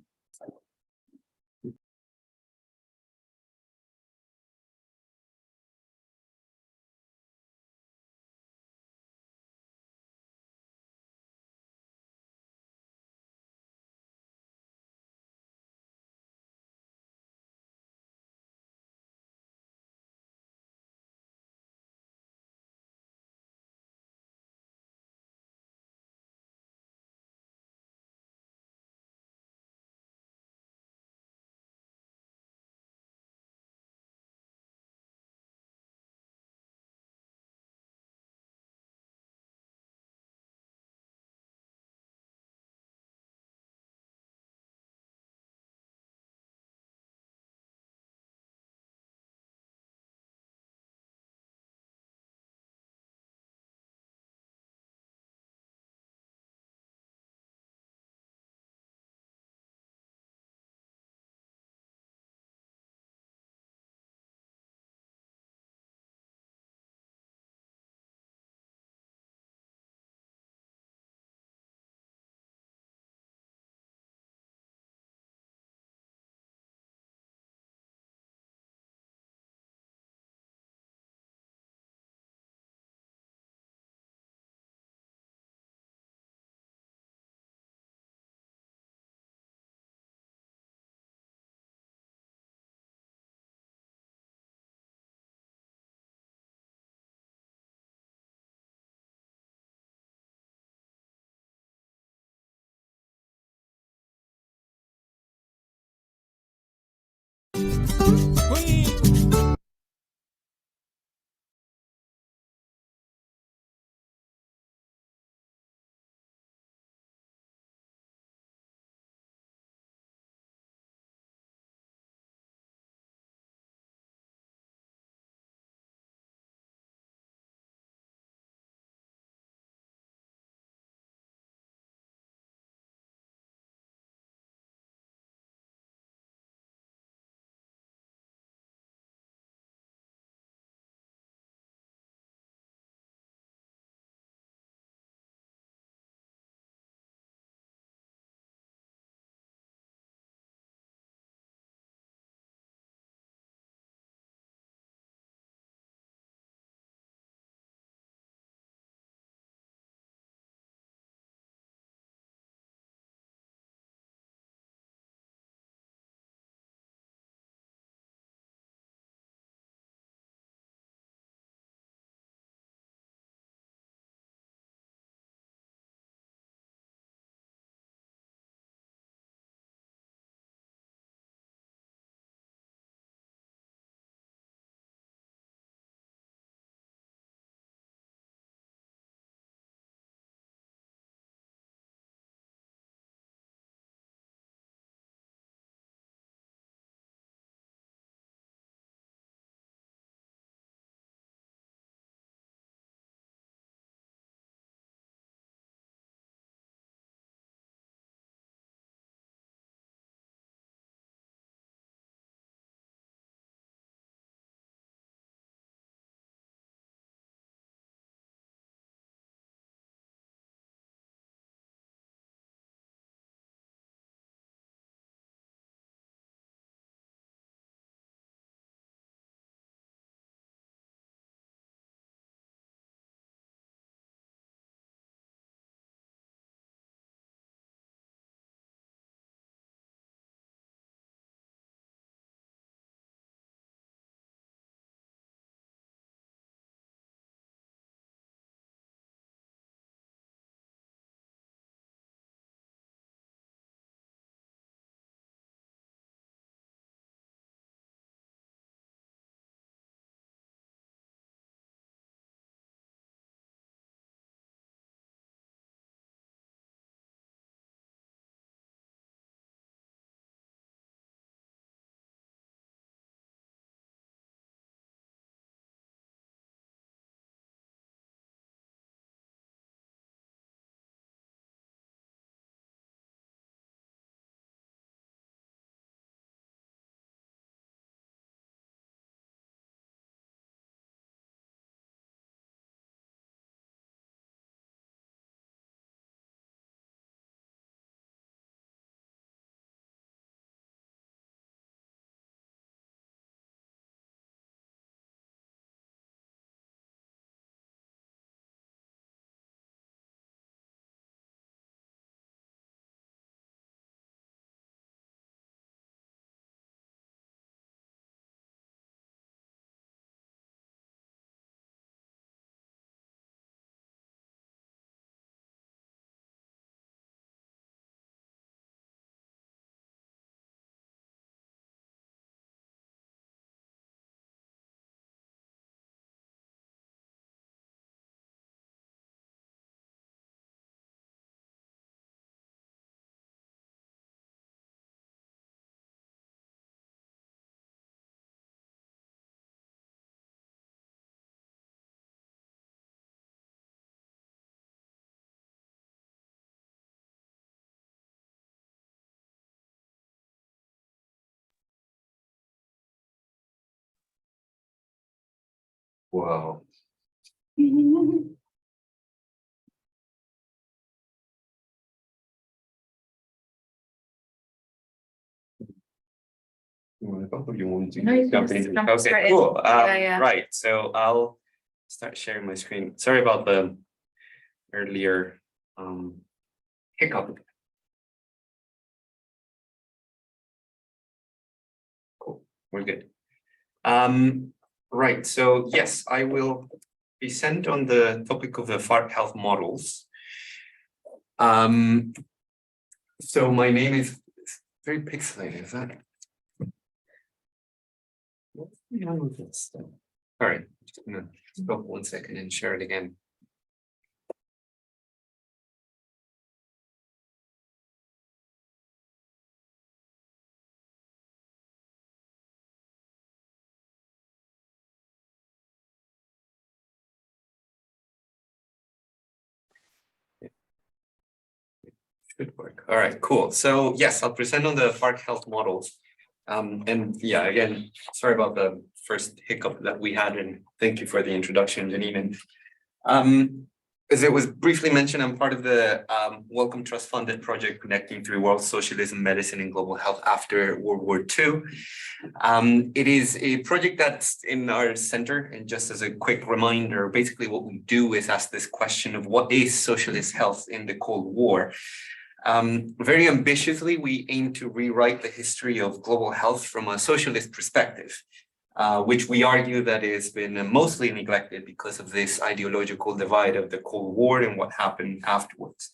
Wow. You want to go or you want to No, you can jump just in? jump Okay, straight in. cool. Yeah. Right, so I'll start sharing my screen. Sorry about the earlier hiccup. Cool, we're good. Right, so yes, I will be sent on the topic of the FARC health models. So my name is very pixelated, is that? What's going on with this stuff? All right, just gonna stop 1 second and share it again. Should work. All right, cool. So yes, I'll present on the FARC health models. And yeah, again, sorry about the first hiccup that we had, and thank you for the introduction, Janine. And as it was briefly mentioned, I'm part of the Wellcome Trust funded project connecting through world socialism, medicine, and global health after World War II. It is a project that's in our center, and just as a quick reminder, basically what we do is ask this question of what is socialist health in the Cold War. Very ambitiously, we aim to rewrite the history of global health from a socialist perspective, which we argue that has been mostly neglected because of this ideological divide of the Cold War and what happened afterwards.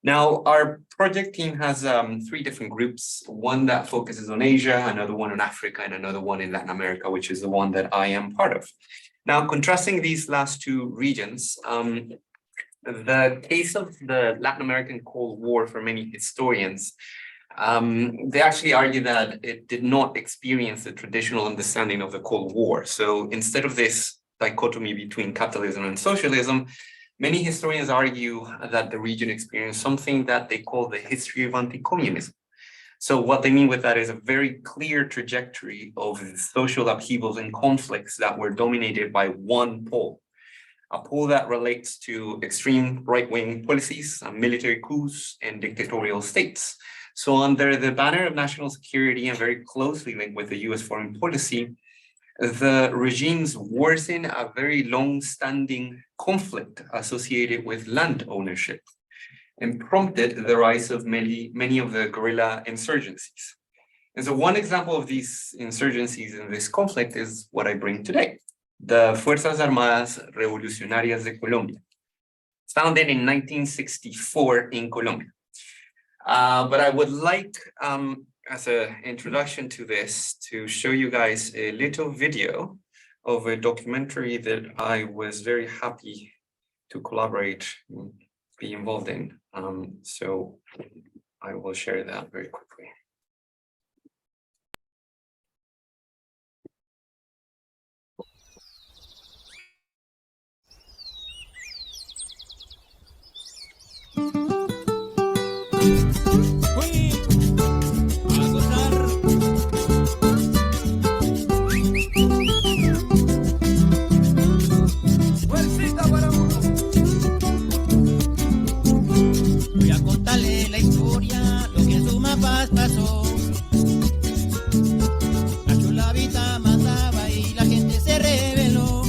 Now, our project team has 3 different groups, one that focuses on Asia, another one on Africa, and another one in Latin America, which is the one that I am part of. Now, contrasting these last 2 regions, the case of the Latin American Cold War for many historians, they actually argue that it did not experience the traditional understanding of the Cold War. So instead of this dichotomy between capitalism and socialism, many historians argue that the region experienced something that they call the history of anti-communism. So what they mean with that is a very clear trajectory of social upheavals and conflicts that were dominated by one pole. A pole that relates to extreme right-wing policies, military coups, and dictatorial states. So under the banner of national security and very closely linked with the US foreign policy, the regimes worsen a very long-standing conflict associated with land ownership and prompted the rise of many of the guerrilla insurgencies. And so one example of these insurgencies in this conflict is what I bring today. The Fuerzas Armadas Revolucionarias de Colombia, founded in 1964 in Colombia. But I would like, as an introduction to this, to show you guys a little video of a documentary that I was very happy to collaborate, be involved in. So I will share that very quickly. Voy a contarle la historia, lo que en Sumapaz pasó. La chulavita mandaba y la gente se rebeló.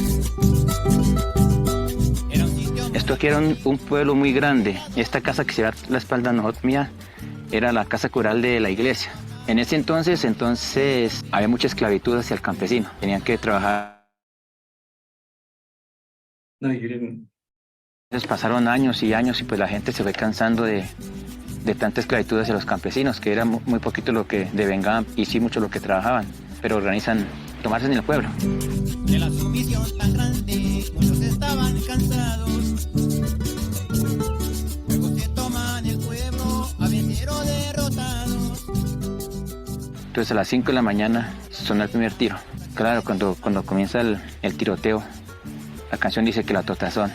Era un sitio... Esto aquí era un pueblo muy grande. Esta casa que se ve a la espalda mía era la casa cural de la iglesia. En ese entonces había mucha esclavitud hacia el campesino. Tenían que trabajar. No, you didn't. Entonces pasaron años y años y pues la gente se fue cansando de tanta esclavitud hacia los campesinos, que era muy poquito lo que devengaban y sí mucho lo que trabajaban, pero organizan tomarse en el pueblo. De la sumisión tan grande, muchos estaban cansados. Luego se toman el pueblo, a vencer o derrotados. Entonces a las 5 de la mañana sonó el primer tiro. Claro, cuando comienza el tiroteo, la canción dice que la totazón.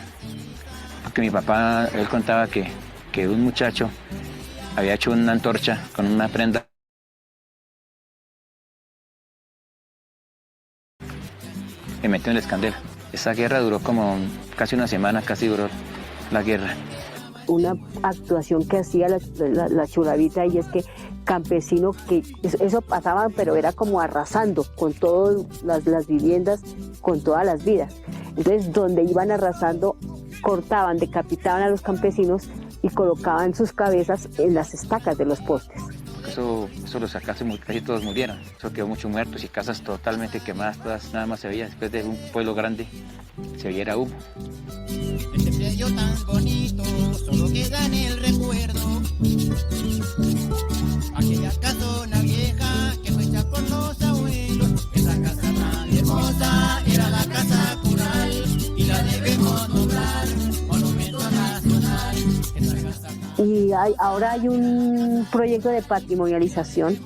Porque mi papá, él contaba que un muchacho había hecho una antorcha con una prenda y metió en la escandela. Esa guerra duró como casi una semana, casi duró la guerra. Una actuación que hacía la chulavita y es que campesino, que eso pasaba, pero era como arrasando con todas las viviendas, con todas las vidas. Entonces, donde iban arrasando, cortaban, decapitaban a los campesinos y colocaban sus cabezas en las estacas de los postes. Eso los casi todos murieron. Eso quedó muchos muertos y casas totalmente quemadas, todas, nada más se veía. Después de un pueblo grande, se veía humo. Este predio tan bonito solo queda en el recuerdo. Aquella casona vieja que fue hecha por los abuelos. Esa casa tan hermosa era la casa cural y la debemos nombrar monumento nacional. Esa casa tan... Y ahora hay un proyecto de patrimonialización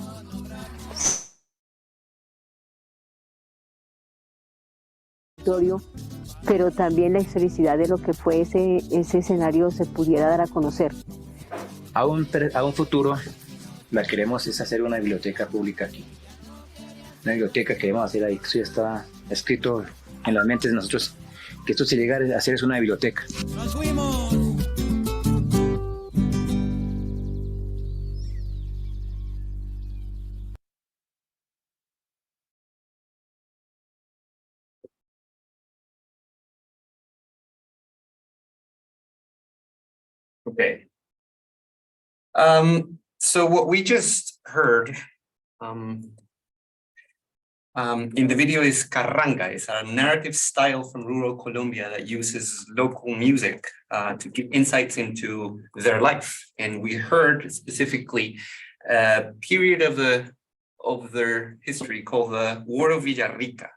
pero también la historicidad de lo que fue ese escenario se pudiera dar a conocer. A un futuro, la queremos es hacer una biblioteca pública aquí. Una biblioteca que queremos hacer ahí, eso ya está escrito en las mentes de nosotros, que esto se llegara a hacer es una biblioteca. ¡Nos fuimos! Okay. So what we just heard in the video is carranga. It's a narrative style from rural Colombia that uses local music to give insights into their life. And we heard specifically a period of their history called the War of Villarrica.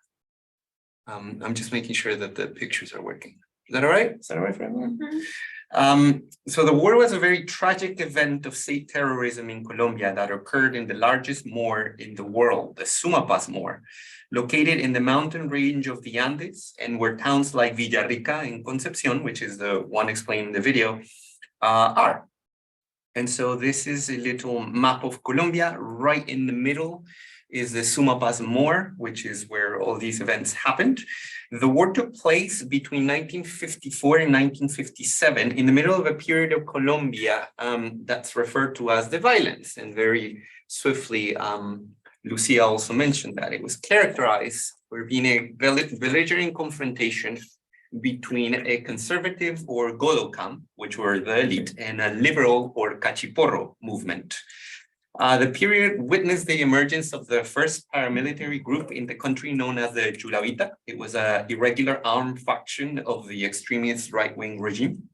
I'm just making sure that the pictures are working. Is that all right? Is that all right for everyone? So the war was a very tragic event of state terrorism in Colombia that occurred in the largest moor in the world, the Sumapaz Moor, located in the mountain range of the Andes, and where towns like Villarrica and Concepcion, which is the one explained in the video, are. And so this is a little map of Colombia. Right in the middle is the Sumapaz Moor, which is where all these events happened. The war took place between 1954 and 1957 in the middle of a period of Colombia that's referred to as the violence. And very swiftly, Lucia also mentioned that it was characterized for being a belligerent confrontation between a conservative or Godocam, which were the elite, and a liberal or Cachiporro movement. The period witnessed the emergence of the first paramilitary group in the country known as the Chulavita. It was an irregular armed faction of the extremist right-wing regime.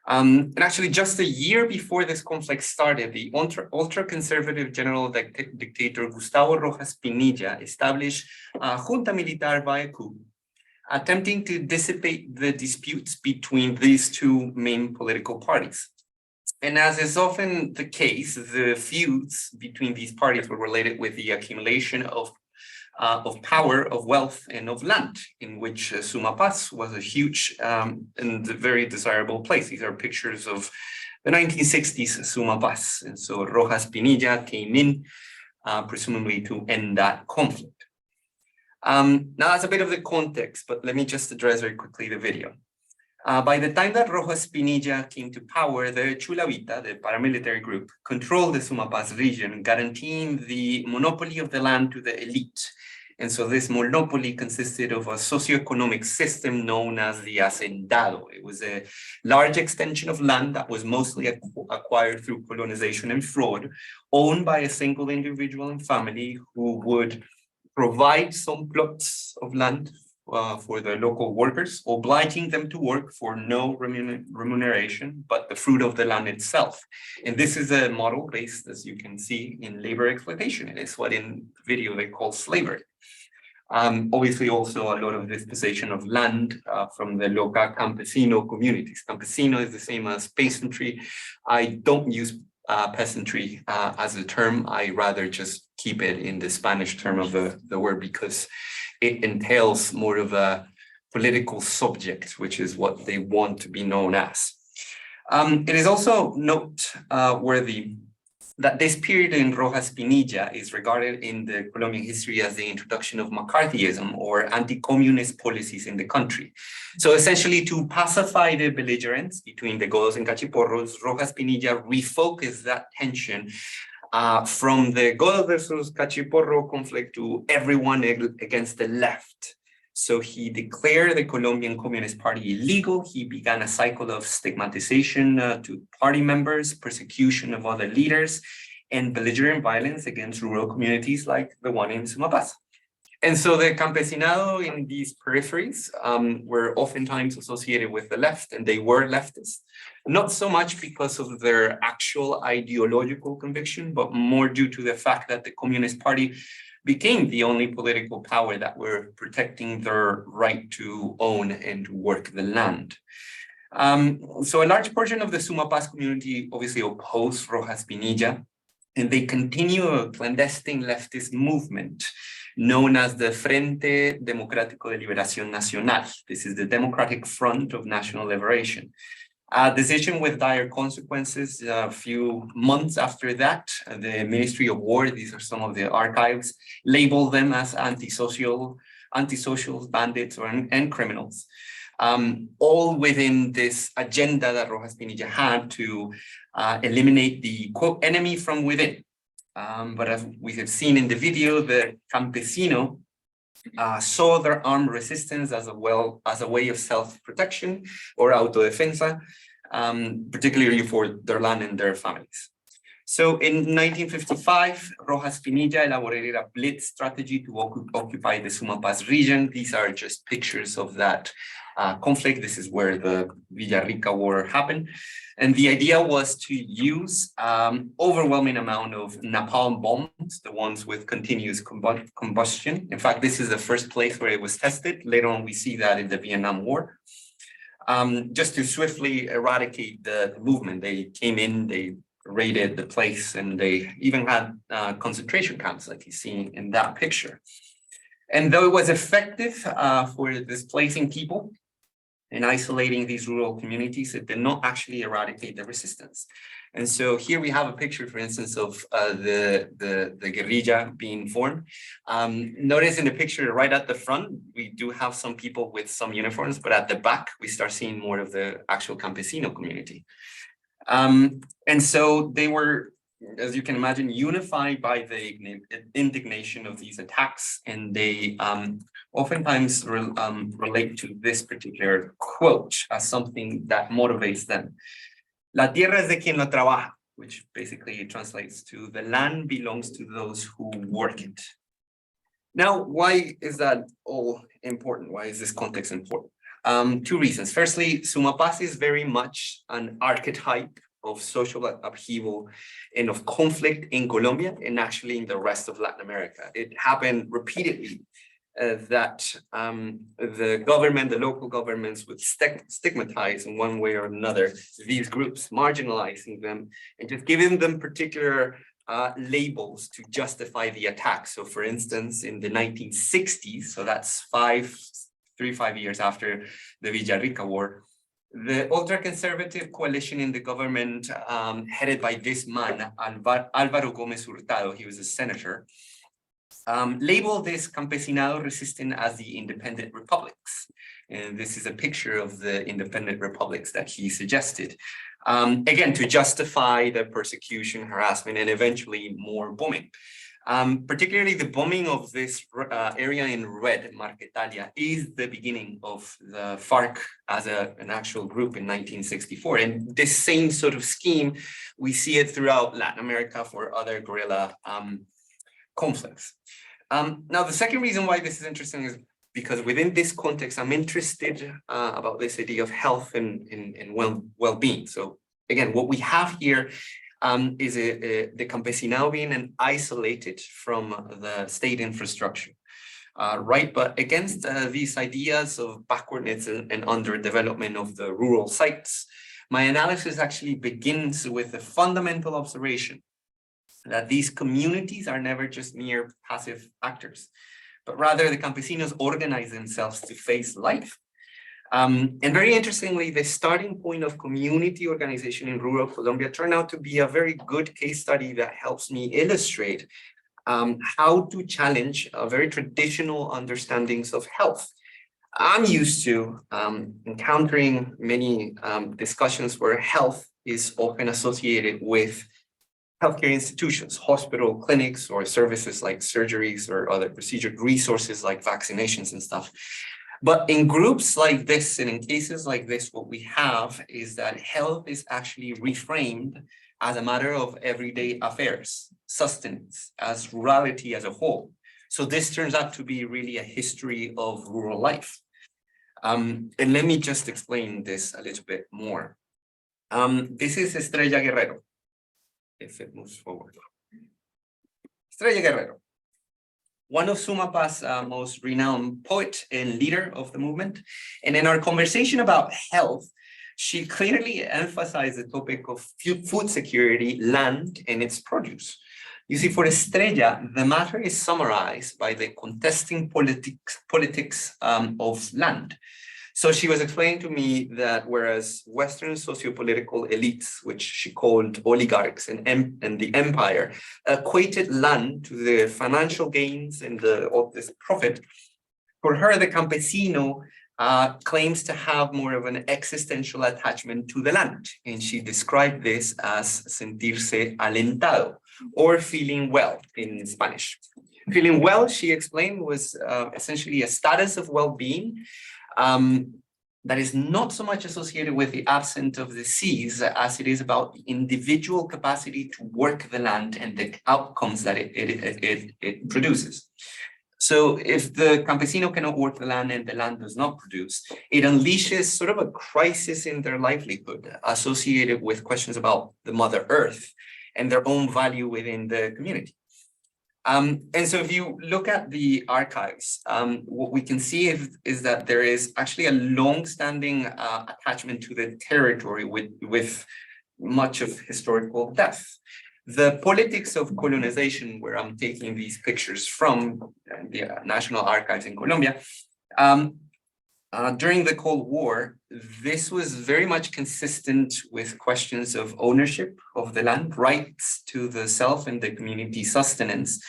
And actually, just a year before this conflict started, the ultra-conservative general dictator Gustavo Rojas Pinilla established a junta militar via coup, attempting to dissipate the disputes between these two main political parties. And as is often the case, the feuds between these parties were related with the accumulation of power, of wealth, and of land, in which Sumapaz was a huge and very desirable place. These are pictures of the 1960s Sumapaz. And so Rojas Pinilla came in, presumably to end that conflict. Now that's a bit of the context, but let me just address very quickly the video. By the time that Rojas Pinilla came to power, the Chulavita, the paramilitary group, controlled the Sumapaz region, guaranteeing the monopoly of the land to the elite. And so this monopoly consisted of a socioeconomic system known as the hacendado. It was a large extension of land that was mostly acquired through colonization and fraud, owned by a single individual and family who would provide some plots of land for the local workers, obliging them to work for no remuneration, but the fruit of the land itself. And this is a model based, as you can see, in labor exploitation. It is what in the video they call slavery. Obviously, also a lot of dispossession of land from the local campesino communities. Campesino is the same as peasantry. I don't use peasantry as a term. I rather just keep it in the Spanish term of the word because it entails more of a political subject, which is what they want to be known as. It is also noteworthy that this period in Rojas Pinilla is regarded in the Colombian history as the introduction of McCarthyism or anti-communist policies in the country. So essentially, to pacify the belligerents between the Godos and Cachiporros, Rojas Pinilla refocused that tension from the Godos versus Cachiporro conflict to everyone against the left. So he declared the Colombian Communist Party illegal. He began a cycle of stigmatization to party members, persecution of other leaders, and belligerent violence against rural communities like the one in Sumapaz. And so the campesinado in these peripheries were oftentimes associated with the left, and they were leftists, not so much because of their actual ideological conviction, but more due to the fact that the Communist Party became the only political power that were protecting their right to own and to work the land. So a large portion of the Sumapaz community obviously opposed Rojas Pinilla, and they continue a clandestine leftist movement known as the Frente Democrático de Liberación Nacional. This is the Democratic Front of National Liberation. A decision with dire consequences. A few months after that, the Ministry of War, these are some of the archives, labeled them as antisocial bandits and criminals, all within this agenda that Rojas Pinilla had to eliminate the quote enemy from within. But as we have seen in the video, the campesino saw their armed resistance as a way of self-protection or autodefensa, particularly for their land and their families. So in 1955, Rojas Pinilla elaborated a blitz strategy to occupy the Sumapaz region. These are just pictures of that conflict. This is where the Villarrica War happened. And the idea was to use overwhelming amount of napalm bombs, the ones with continuous combustion. In fact, this is the first place where it was tested. Later on, we see that in the Vietnam War. Just to swiftly eradicate the movement. They came in, they raided the place, and they even had concentration camps like you see in that picture. And though it was effective for displacing people and isolating these rural communities, it did not actually eradicate the resistance. And so here we have a picture, for instance, of the guerrilla being formed. Notice in the picture right at the front, we do have some people with some uniforms, but at the back, we start seeing more of the actual campesino community. And so they were, as you can imagine, unified by the indignation of these attacks, and they oftentimes relate to this particular quote as something that motivates them. La tierra es de quien la trabaja, which basically translates to the land belongs to those who work it. Now, why is that all important? Why is this context important? Two reasons. Firstly, Sumapaz is very much an archetype of social upheaval and of conflict in Colombia and actually in the rest of Latin America. It happened repeatedly that the government, the local governments would stigmatize in one way or another these groups, marginalizing them and just giving them particular labels to justify the attack. So for instance, in the 1960s, so that's 5 years after the Villarrica War, the ultra-conservative coalition in the government headed by this man, Álvaro Gómez Hurtado, he was a senator, labeled this campesinado resistance as the independent republics. And this is a picture of the independent republics that he suggested. Again, to justify the persecution, harassment, and eventually more bombing. Particularly the bombing of this area in red, Marquetalia, is the beginning of the FARC as an actual group in 1964. And this same sort of scheme, we see it throughout Latin America for other guerrilla conflicts. Now, the second reason why this is interesting is because within this context, I'm interested about this idea of health and well-being. So again, what we have here is the campesinado being isolated from the state infrastructure, right? But against these ideas of backwardness and underdevelopment of the rural sites, my analysis actually begins with a fundamental observation that these communities are never just mere passive actors, but rather the campesinos organize themselves to face life. And very interestingly, the starting point of community organization in rural Colombia turned out to be a very good case study that helps me illustrate how to challenge very traditional understandings of health. I'm used to encountering many discussions where health is often associated with healthcare institutions, hospital, clinics, or services like surgeries or other procedure resources like vaccinations and stuff. But in groups like this and in cases like this, what we have is that health is actually reframed as a matter of everyday affairs, sustenance, as rurality as a whole. So this turns out to be really a history of rural life. And let me just explain this a little bit more. This is Estrella Guerrero, if it moves forward. Estrella Guerrero, one of Sumapaz's most renowned poet and leader of the movement. And in our conversation about health, she clearly emphasized the topic of food security, land, and its produce. You see, for Estrella, the matter is summarized by the contesting politics of land. So she was explaining to me that whereas Western sociopolitical elites, which she called oligarchs and the empire, equated land to the financial gains and of this profit, for her, the campesino claims to have more of an existential attachment to the land. And she described this as sentirse alentado, or feeling well in Spanish. Feeling well, she explained, was essentially a status of well-being that is not so much associated with the absence of disease as it is about the individual capacity to work the land and the outcomes that it produces. So if the campesino cannot work the land and the land does not produce, it unleashes sort of a crisis in their livelihood associated with questions about the Mother Earth and their own value within the community. And so if you look at the archives, what we can see is that there is actually a long-standing attachment to the territory with much of historical depth. The politics of colonization, where I'm taking these pictures from the National Archives in Colombia, during the Cold War, this was very much consistent with questions of ownership of the land, rights to the self and the community sustenance,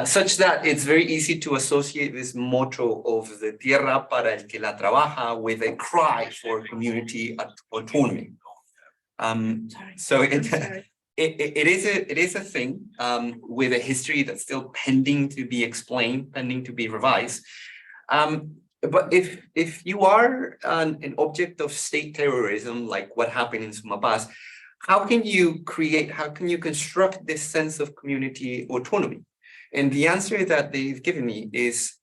such that it's very easy to associate this motto of the tierra para el que la trabaja with a cry for community autonomy. So it is a thing with a history that's still pending to be explained, pending to be revised. But if you are an object of state terrorism, like what happened in Sumapaz, how can you construct this sense of community autonomy? And the answer that they've given me is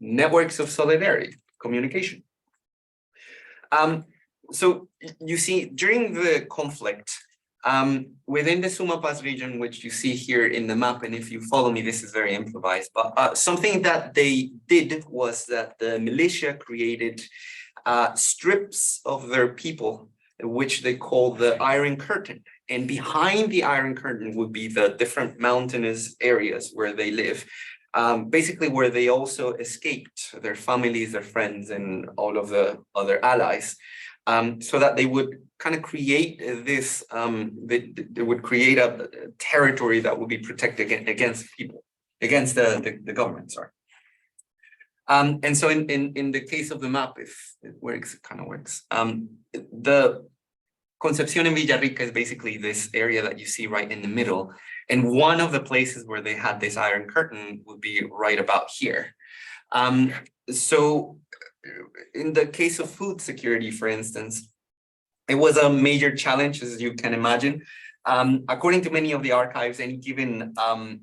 networks of solidarity, communication. So you see, during the conflict, within the Sumapaz region, which you see here in the map, and if you follow me, this is very improvised, but something that they did was that the militia created strips of their people, which they call the Iron Curtain. And behind the Iron Curtain would be the different mountainous areas where they live, basically where they also escaped their families, their friends, and all of the other allies. So that they would kind of create this, they would create a territory that would be protected against people, against the government, sorry. And so in the case of the map, if it works, it kind of works. The Concepcion in Villarrica is basically this area that you see right in the middle. And one of the places where they had this Iron Curtain would be right about here. So in the case of food security, for instance, it was a major challenge, as you can imagine. According to many of the archives, any given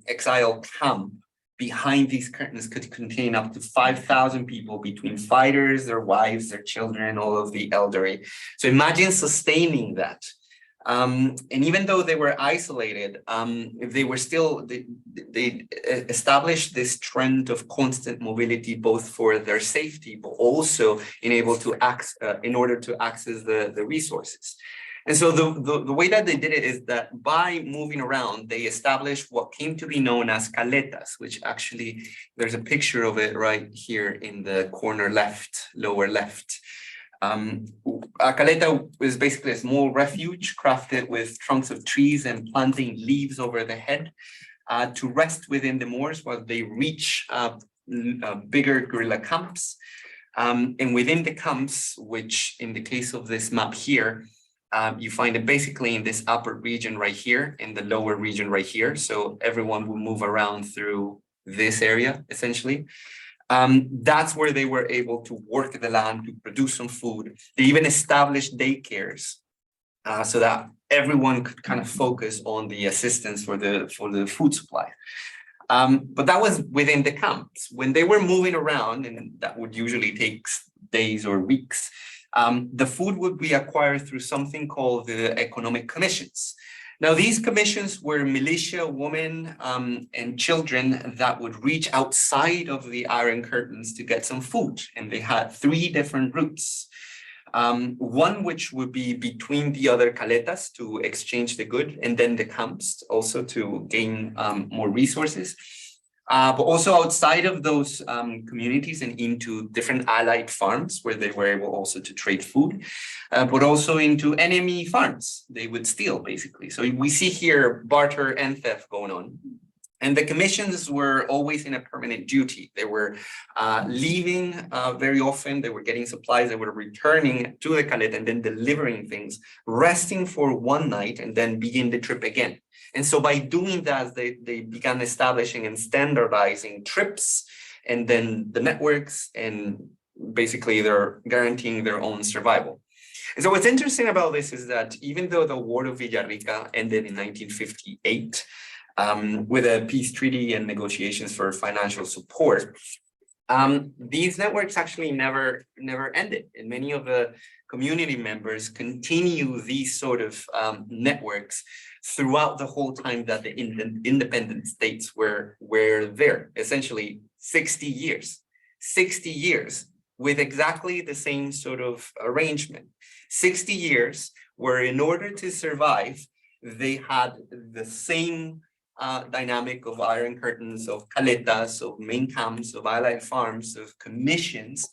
exile camp behind these curtains could contain up to 5,000 people between fighters, their wives, their children, all of the elderly. So imagine sustaining that. And even though they were isolated, they were still, they established this trend of constant mobility, both for their safety, but also in order to access the resources. And so the way that they did it is that by moving around, they established what came to be known as caletas, which actually, there's a picture of it right here in the corner left, lower left. A caleta is basically a small refuge crafted with trunks of trees and planting leaves over the head to rest within the moors while they reach bigger guerrilla camps. And within the camps, which in the case of this map here, you find it basically in this upper region right here, in the lower region right here. So everyone will move around through this area, essentially. That's where they were able to work the land to produce some food. They even established daycares so that everyone could kind of focus on the assistance for the food supply. But that was within the camps. When they were moving around, and that would usually take days or weeks, the food would be acquired through something called the economic commissions. Now, these commissions were militia, women, and children that would reach outside of the Iron Curtains to get some food. And they had 3 different routes. One which would be between the other caletas to exchange the good, and then the camps also to gain more resources. But also outside of those communities and into different allied farms where they were able also to trade food, but also into enemy farms. They would steal, basically. So we see here barter and theft going on. And the commissions were always in a permanent duty. They were leaving very often. They were getting supplies. They were returning to the caleta and then delivering things, resting for one night and then begin the trip again. And so by doing that, they began establishing and standardizing trips and then the networks, and basically they're guaranteeing their own survival. And so what's interesting about this is that even though the War of Villarrica ended in 1958, with a peace treaty and negotiations for financial support, these networks actually never ended. And many of the community members continue these sort of networks throughout the whole time that the independent states were there, essentially 60 years with exactly the same sort of arrangement. 60 years where in order to survive, they had the same dynamic of Iron Curtains, of caletas, of main camps, of allied farms, of commissions,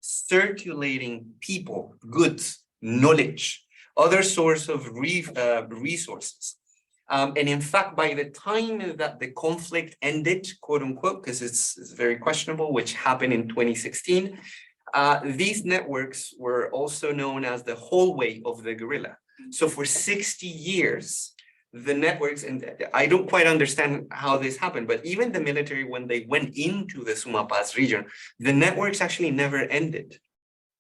circulating people, goods, knowledge, other source of resources. And in fact, by the time that the conflict ended, quote unquote, because it's very questionable, which happened in 2016, these networks were also known as the hallway of the guerrilla. So for 60 years, the networks, and I don't quite understand how this happened, but even the military, when they went into the Sumapaz region, the networks actually never ended.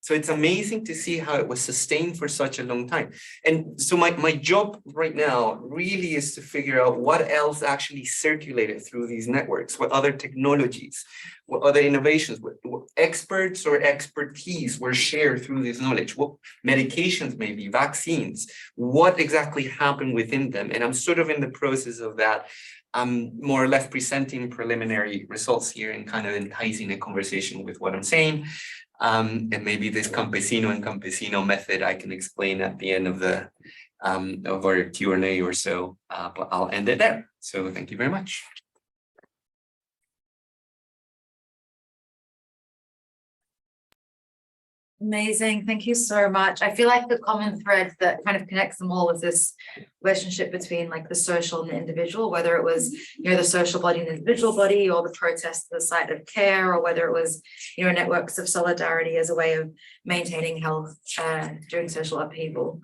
So it's amazing to see how it was sustained for such a long time. And so my job right now really is to figure out what else actually circulated through these networks, what other technologies, what other innovations, what experts or expertise were shared through this knowledge, what medications, maybe vaccines, what exactly happened within them. And I'm sort of in the process of that. I'm more or less presenting preliminary results here and kind of enticing a conversation with what I'm saying. And maybe this campesino and campesino method I can explain at the end of the of our Q&A or so, but I'll end it there. So thank you very much. Amazing. Thank you so much. I feel like the common thread that kind of connects them all is this relationship between like the social and the individual, whether it was, you know, the social body and the individual body, or the protest to the site of care, or whether it was, you know, networks of solidarity as a way of maintaining health during social upheaval.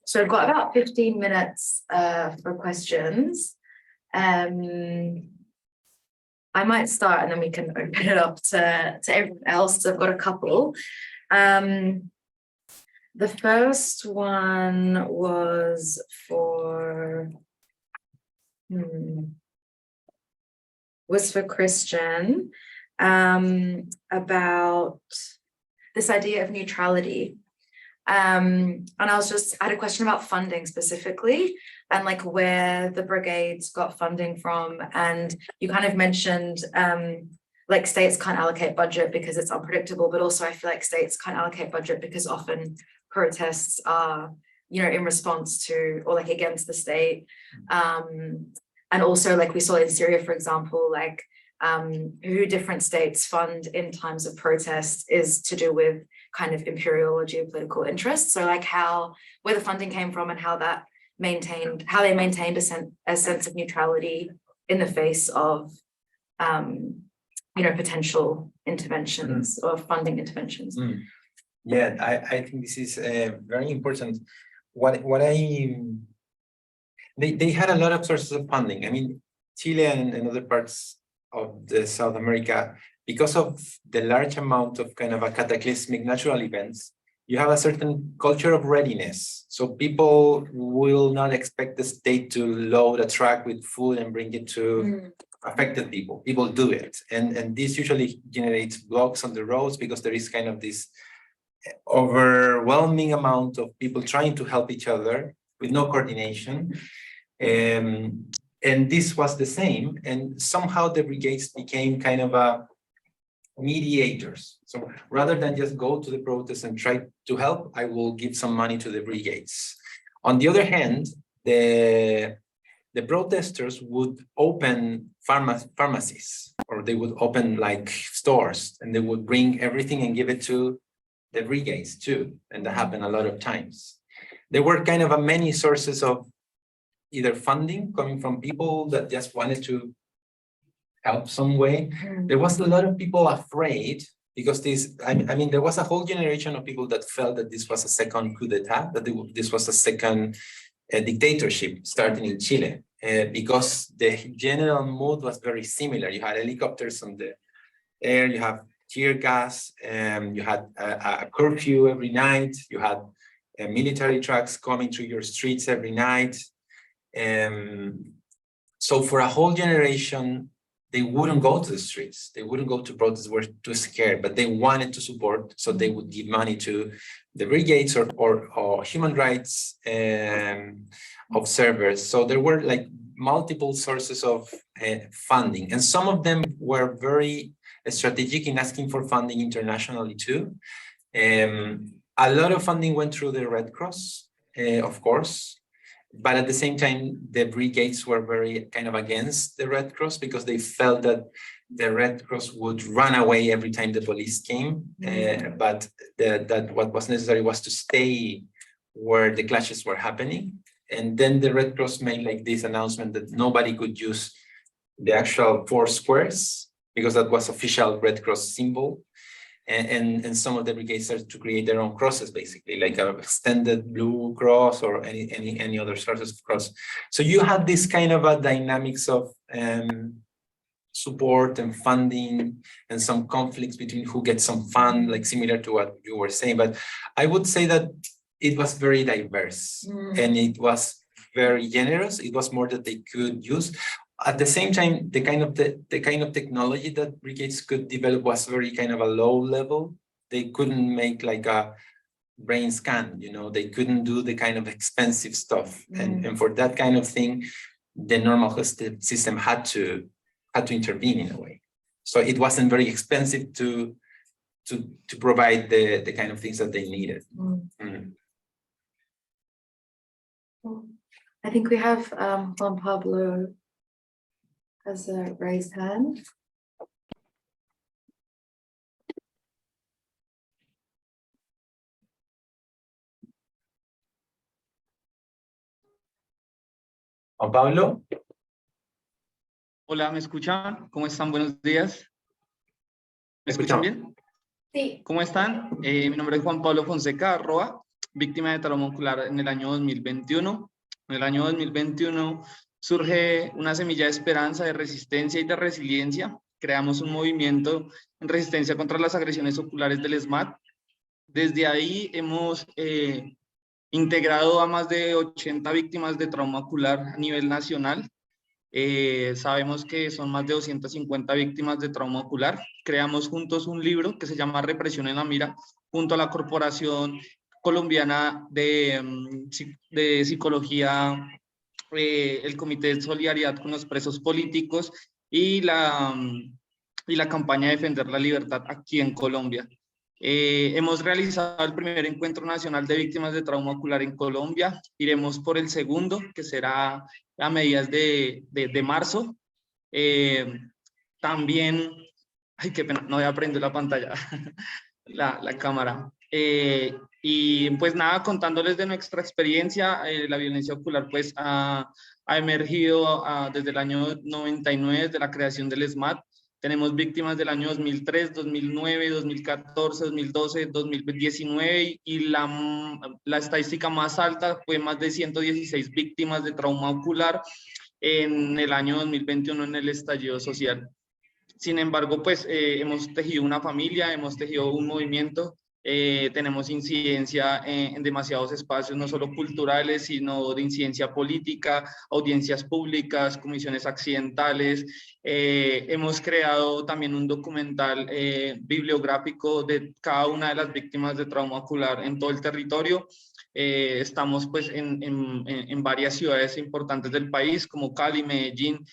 So I've got about 15 minutes for questions. I might start and then we can open it up to everyone else. So I've got a couple. The first one was for Christian, about this idea of neutrality. And I had a question about funding specifically, and like where the brigades got funding from. And you kind of mentioned like states can't allocate budget because it's unpredictable, but also I feel like states can't allocate budget because often protests are in response to, or like against the state. And also like we saw in Syria, for example, like who different states fund in times of protest is to do with kind of imperial or geopolitical interests. So like where the funding came from and how they maintained a sense of neutrality in the face of potential interventions or funding interventions. Yeah, I think this is very important. They had a lot of sources of funding. I mean, Chile and other parts of the South America, because of the large amount of kind of a cataclysmic natural events, you have a certain culture of readiness. So people will not expect the state to load a truck with food and bring it to affected people. People do it. And this usually generates blocks on the roads because there is kind of this overwhelming amount of people trying to help each other with no coordination. And this was the same. And somehow the brigades became kind of a mediators. So rather than just go to the protest and try to help, I will give some money to the brigades. On the other hand, the protesters would open pharmacies, or they would open like stores, and they would bring everything and give it to the brigades too. And that happened a lot of times. There were kind of many sources of either funding coming from people that just wanted to help some way. There was a lot of people afraid because I mean, there was a whole generation of people that felt that this was a second coup d'etat, that this was a second dictatorship starting in Chile, because the general mood was very similar. You had helicopters on the air, you have tear gas, you had a curfew every night, you had military trucks coming through your streets every night. So for a whole generation, they wouldn't go to the streets. They wouldn't go to protests, were too scared, but they wanted to support, so they would give money to the brigades or human rights observers. So there were like multiple sources of funding, and some of them were very strategic in asking for funding internationally too. A lot of funding went through the Red Cross, of course. But at the same time, the brigades were very kind of against the Red Cross because they felt that the Red Cross would run away every time the police came. But that what was necessary was to stay where the clashes were happening. And then the Red Cross made like this announcement that nobody could use the actual 4 squares because that was official Red Cross symbol. And some of the brigades started to create their own crosses, basically, like an extended blue cross or any other sources of cross. So you had this kind of a dynamics of support and funding and some conflicts between who gets some fund, like similar to what you were saying. But I would say that it was very diverse and it was very generous. It was more that they could use. At the same time, the kind of technology that brigades could develop was very kind of a low level. They couldn't make like a brain scan, they couldn't do the kind of expensive stuff. And for that kind of thing, the normal system had to intervene in a way. So it wasn't very expensive to provide the kind of things that they needed. I think we have Juan Pablo has a raised hand. Juan Pablo. Hola, ¿me escuchan? ¿Cómo están? Buenos días. ¿Me escuchan bien? Sí. ¿Cómo están? Mi nombre es Juan Pablo Fonseca Arroa, víctima de trauma ocular en el año 2021. En el año 2021 surge una semilla de esperanza, de resistencia y de resiliencia. Creamos un movimiento en resistencia contra las agresiones oculares del SMAT. Desde ahí hemos integrado a más de 80 víctimas de trauma ocular a nivel nacional. Sabemos que son más de 250 víctimas de trauma ocular. Creamos juntos un libro que se llama Represión en la Mira, junto a la Corporación Colombiana de Psicología, el Comité de Solidaridad con los Presos Políticos y la campaña de Defender la Libertad aquí en Colombia. Hemos realizado el primer encuentro nacional de víctimas de trauma ocular en Colombia. Iremos por el segundo, que será a mediados de marzo. También, ay, qué pena, no voy a prender la pantalla, la cámara. Y pues nada, contándoles de nuestra experiencia, la violencia ocular pues ha emergido desde el año 99, desde la creación del SMAT. Tenemos víctimas del año 2003, 2009, 2014, 2012, 2019 y la estadística más alta fue más de 116 víctimas de trauma ocular en el año 2021 en el estallido social. Sin embargo, pues hemos tejido una familia, hemos tejido un movimiento, tenemos incidencia en demasiados espacios, no solo culturales, sino de incidencia política, audiencias públicas, comisiones accidentales. Hemos creado también un documental bibliográfico de cada una de las víctimas de trauma ocular en todo el territorio. Estamos pues en varias ciudades importantes del país como Cali, Medellín,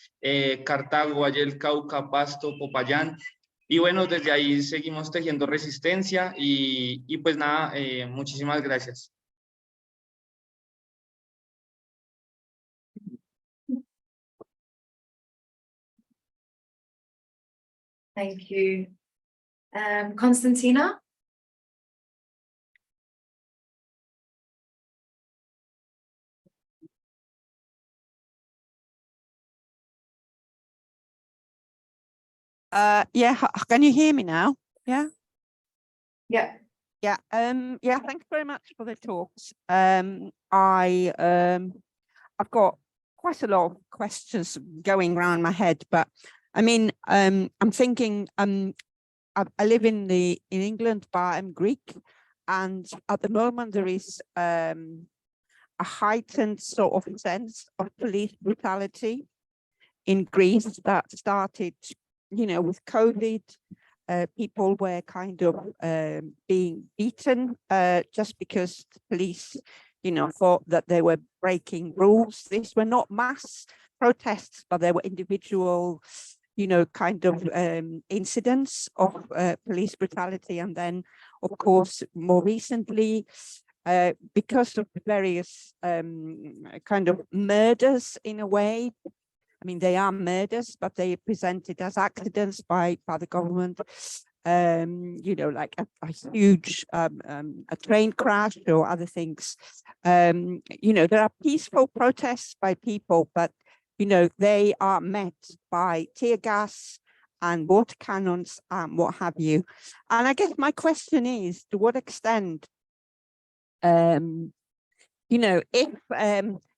Cartago, Valle del Cauca, Pasto, Popayán. Y bueno, desde ahí seguimos tejiendo resistencia y pues nada, muchísimas gracias. Thank you. Constantina? Yeah, can you hear me now? Yeah. Yeah. Yeah. Yeah. Thanks very much for the talks. I've got quite a lot of questions going around my head, but I mean, I'm thinking, I live in England, but I'm Greek, and at the moment there is a heightened sort of sense of police brutality in Greece that started, you know, with COVID. People were kind of being beaten just because the police, you know, thought that they were breaking rules. These were not mass protests, but there were individual, you know, kind of incidents of police brutality. And then, of course, more recently, because of various kind of murders in a way. I mean, they are murders, but they are presented as accidents by the government. You know, like a huge a train crash or other things. You know, there are peaceful protests by people, but you know, they are met by tear gas and water cannons and what have you. And I guess my question is, to what extent, you know, if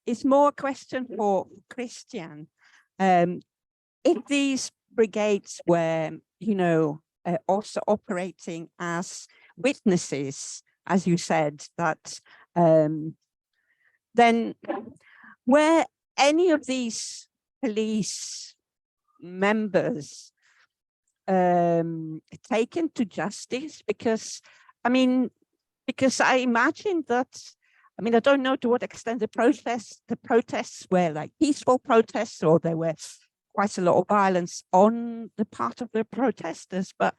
it's more a question for Christian, if these brigades were, you know, also operating as witnesses, as you said, that then were any of these police members taken to justice? Because, I mean, because I imagine that, I mean, I don't know to what extent the protests were like peaceful protests, or there were quite a lot of violence on the part of the protesters. But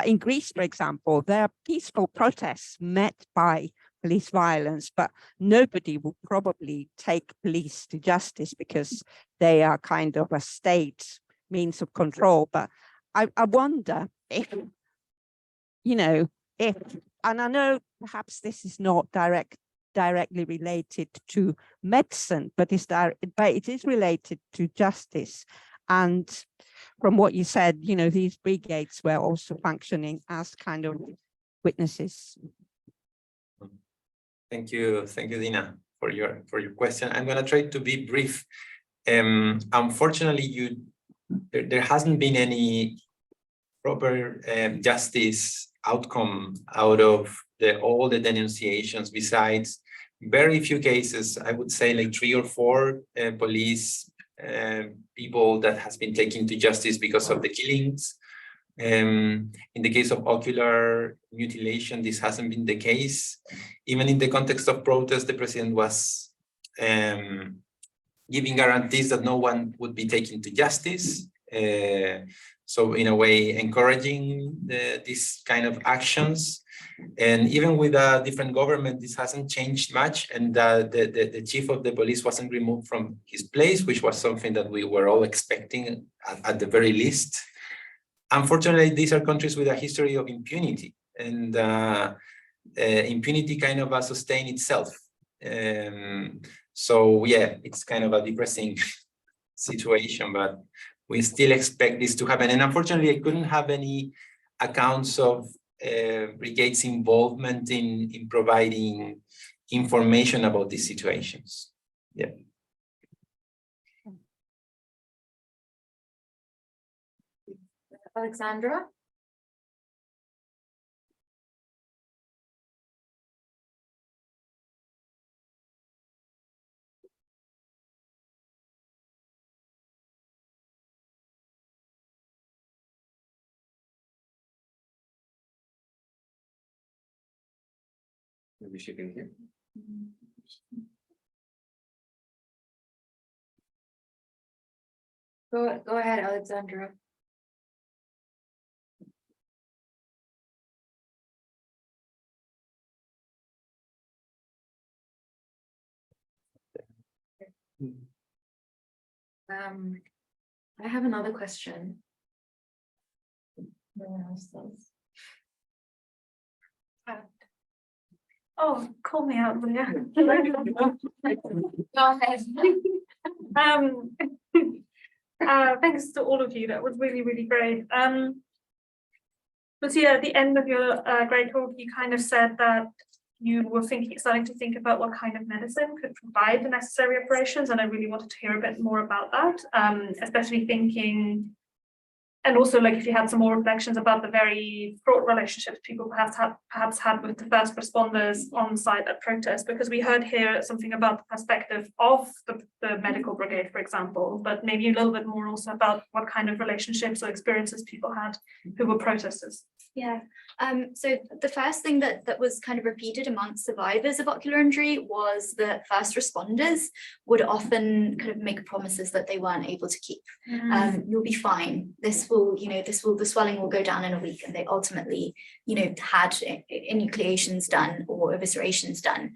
in Greece, for example, there are peaceful protests met by police violence, but nobody will probably take police to justice because they are kind of a state means of control. But I wonder if, you know, if, and I know perhaps this is not directly related to medicine, but it is related to justice. And from what you said, you know, these brigades were also functioning as kind of witnesses. Thank you, Dina, for your question. I'm going to try to be brief. Unfortunately, there hasn't been any proper justice outcome out of all the denunciations. Besides very few cases, I would say like 3 or 4 police people that has been taken to justice because of the killings. In the case of ocular mutilation, this hasn't been the case. Even in the context of protest, the president was giving guarantees that no one would be taken to justice. So in a way, encouraging this kind of actions. And even with a different government, this hasn't changed much. And the chief of the police wasn't removed from his place, which was something that we were all expecting at the very least. Unfortunately, these are countries with a history of impunity, and impunity kind of sustain itself. So yeah, it's kind of a depressing situation, but we still expect this to happen. And unfortunately, I couldn't have any accounts of brigade's involvement in providing information about these situations. Yeah. Alexandra? Maybe she can hear. Go ahead, Alexandra. I have another question. No one else does. Oh, call me out, will you? Go ahead. Thanks to all of you. That was really, really great. But yeah, at the end of your great talk, you kind of said that you were starting to think about what kind of medicine could provide the necessary reparations, and I really wanted to hear a bit more about that, especially thinking, and also like if you had some more reflections about the very fraught relationships people perhaps had with the first responders on site at protests, because we heard here something about the perspective of the medical brigade, for example, but maybe a little bit more also about what kind of relationships or experiences people had who were protesters. Yeah, so the first thing that was kind of repeated amongst survivors of ocular injury was that first responders would often kind of make promises that they weren't able to keep. You'll be fine. The swelling will go down in a week, and they ultimately, had enucleations done or eviscerations done.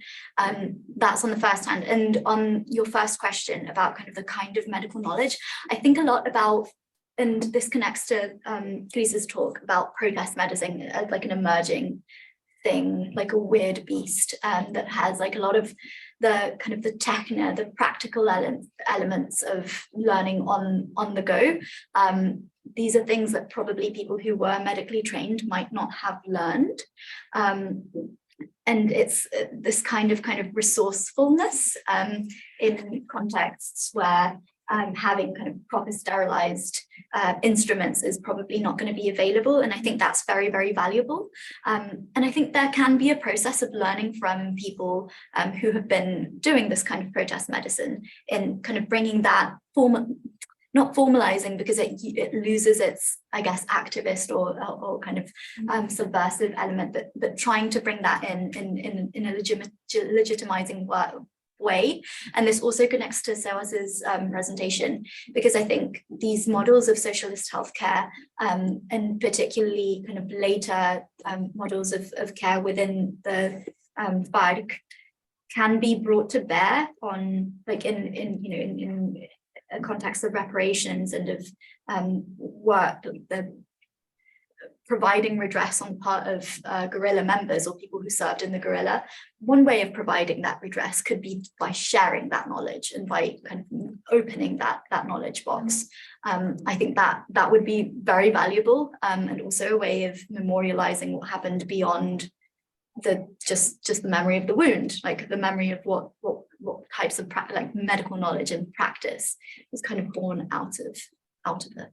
That's on the first hand. And on your first question about kind of medical knowledge, I think a lot about, and this connects to Lisa's talk about protest medicine as like an emerging thing, like a weird beast that has like a lot of the kind of the practical elements of learning on the go. These are things that probably people who were medically trained might not have learned. And it's this kind of resourcefulness in contexts where having kind of proper sterilized instruments is probably not going to be available. And I think that's very, very valuable. And I think there can be a process of learning from people who have been doing this kind of protest medicine in kind of bringing that not formalizing, because it loses its, I guess, activist or kind of subversive element, but trying to bring that in a legitimizing way. And this also connects to Sewas's presentation, because I think these models of socialist healthcare and particularly kind of later models of care within the FARC can be brought to bear on, like, in a context of reparations and of work, the providing redress on part of guerrilla members or people who served in the guerrilla. One way of providing that redress could be by sharing that knowledge and by kind of opening that knowledge box. I think that would be very valuable, and also a way of memorializing what happened beyond just the memory of the wound, like the memory of what types of like medical knowledge and practice was kind of born out of it.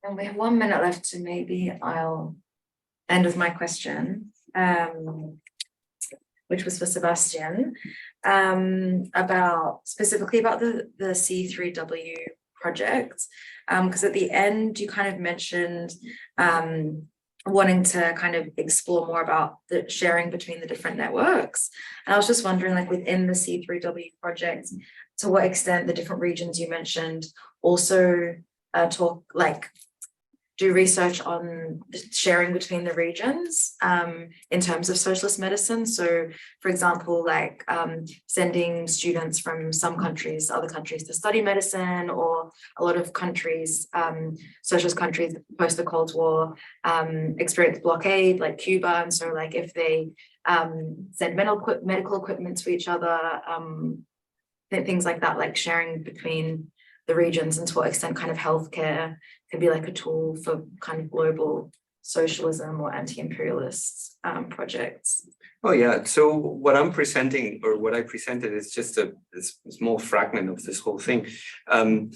And we have 1 minute left, so maybe I'll end with my question, which was for Sebastian, specifically about the C3W project, because at the end you kind of mentioned, or wanting to kind of explore more about the sharing between the different networks. And I was just wondering, like within the C3W project, to what extent the different regions you mentioned also do research on the sharing between the regions in terms of socialist medicine. So for example, like sending students from some countries to other countries to study medicine, or a lot of countries, socialist countries post the Cold War experienced blockade, like Cuba. And so like if they send medical equipment to each other, things like that, like sharing between the regions, and to what extent kind of healthcare could be like a tool for kind of global socialism or anti-imperialist projects. Oh yeah, so what I'm presenting, or what I presented, is just a small fragment of this whole thing. One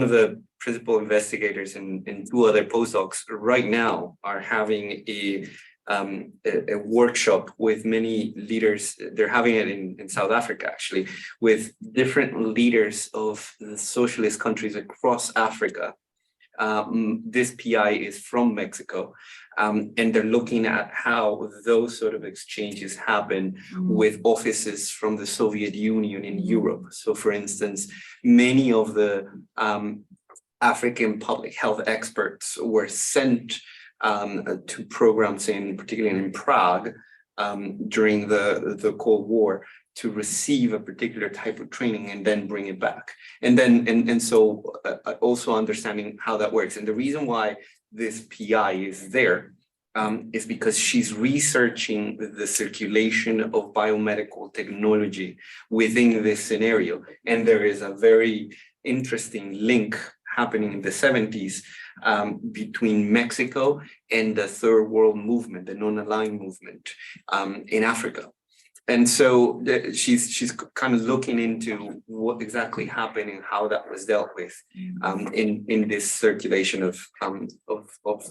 of the principal investigators and two other postdocs right now are having a workshop with many leaders. They're having it in South Africa, actually, with different leaders of the socialist countries across Africa. This PI is from Mexico, and they're looking at how those sort of exchanges happen with offices from the Soviet Union in Europe. So for instance, many of the African public health experts were sent to programs particularly in Prague during the Cold War, to receive a particular type of training and then bring it back. And so also understanding how that works. And the reason why this PI is there is because she's researching the circulation of biomedical technology within this scenario. And there is a very interesting link happening in the 70s between Mexico and the Third World movement, the non-aligned movement in Africa. And so she's kind of looking into what exactly happened and how that was dealt with in this circulation of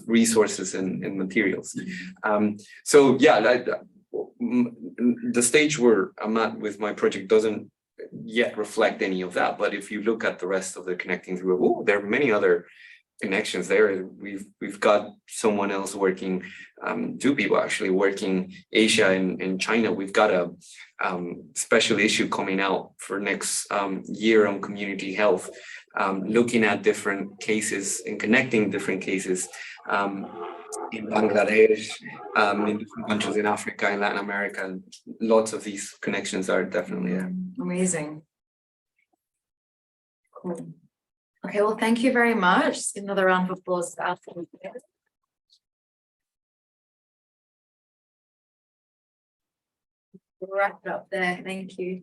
resources and materials. So yeah, the stage where I'm at with my project doesn't yet reflect any of that. But if you look at the rest of the connecting through, there are many other connections there. We've got someone else working, two people actually working Asia and China. We've got a special issue coming out for next year on community health, looking at different cases and connecting different cases in Bangladesh, in different countries in Africa and Latin America. And lots of these connections are definitely there. Amazing. Cool. Okay, well, thank you very much. Another round of applause for Alfred. Wrap it up there. Thank you.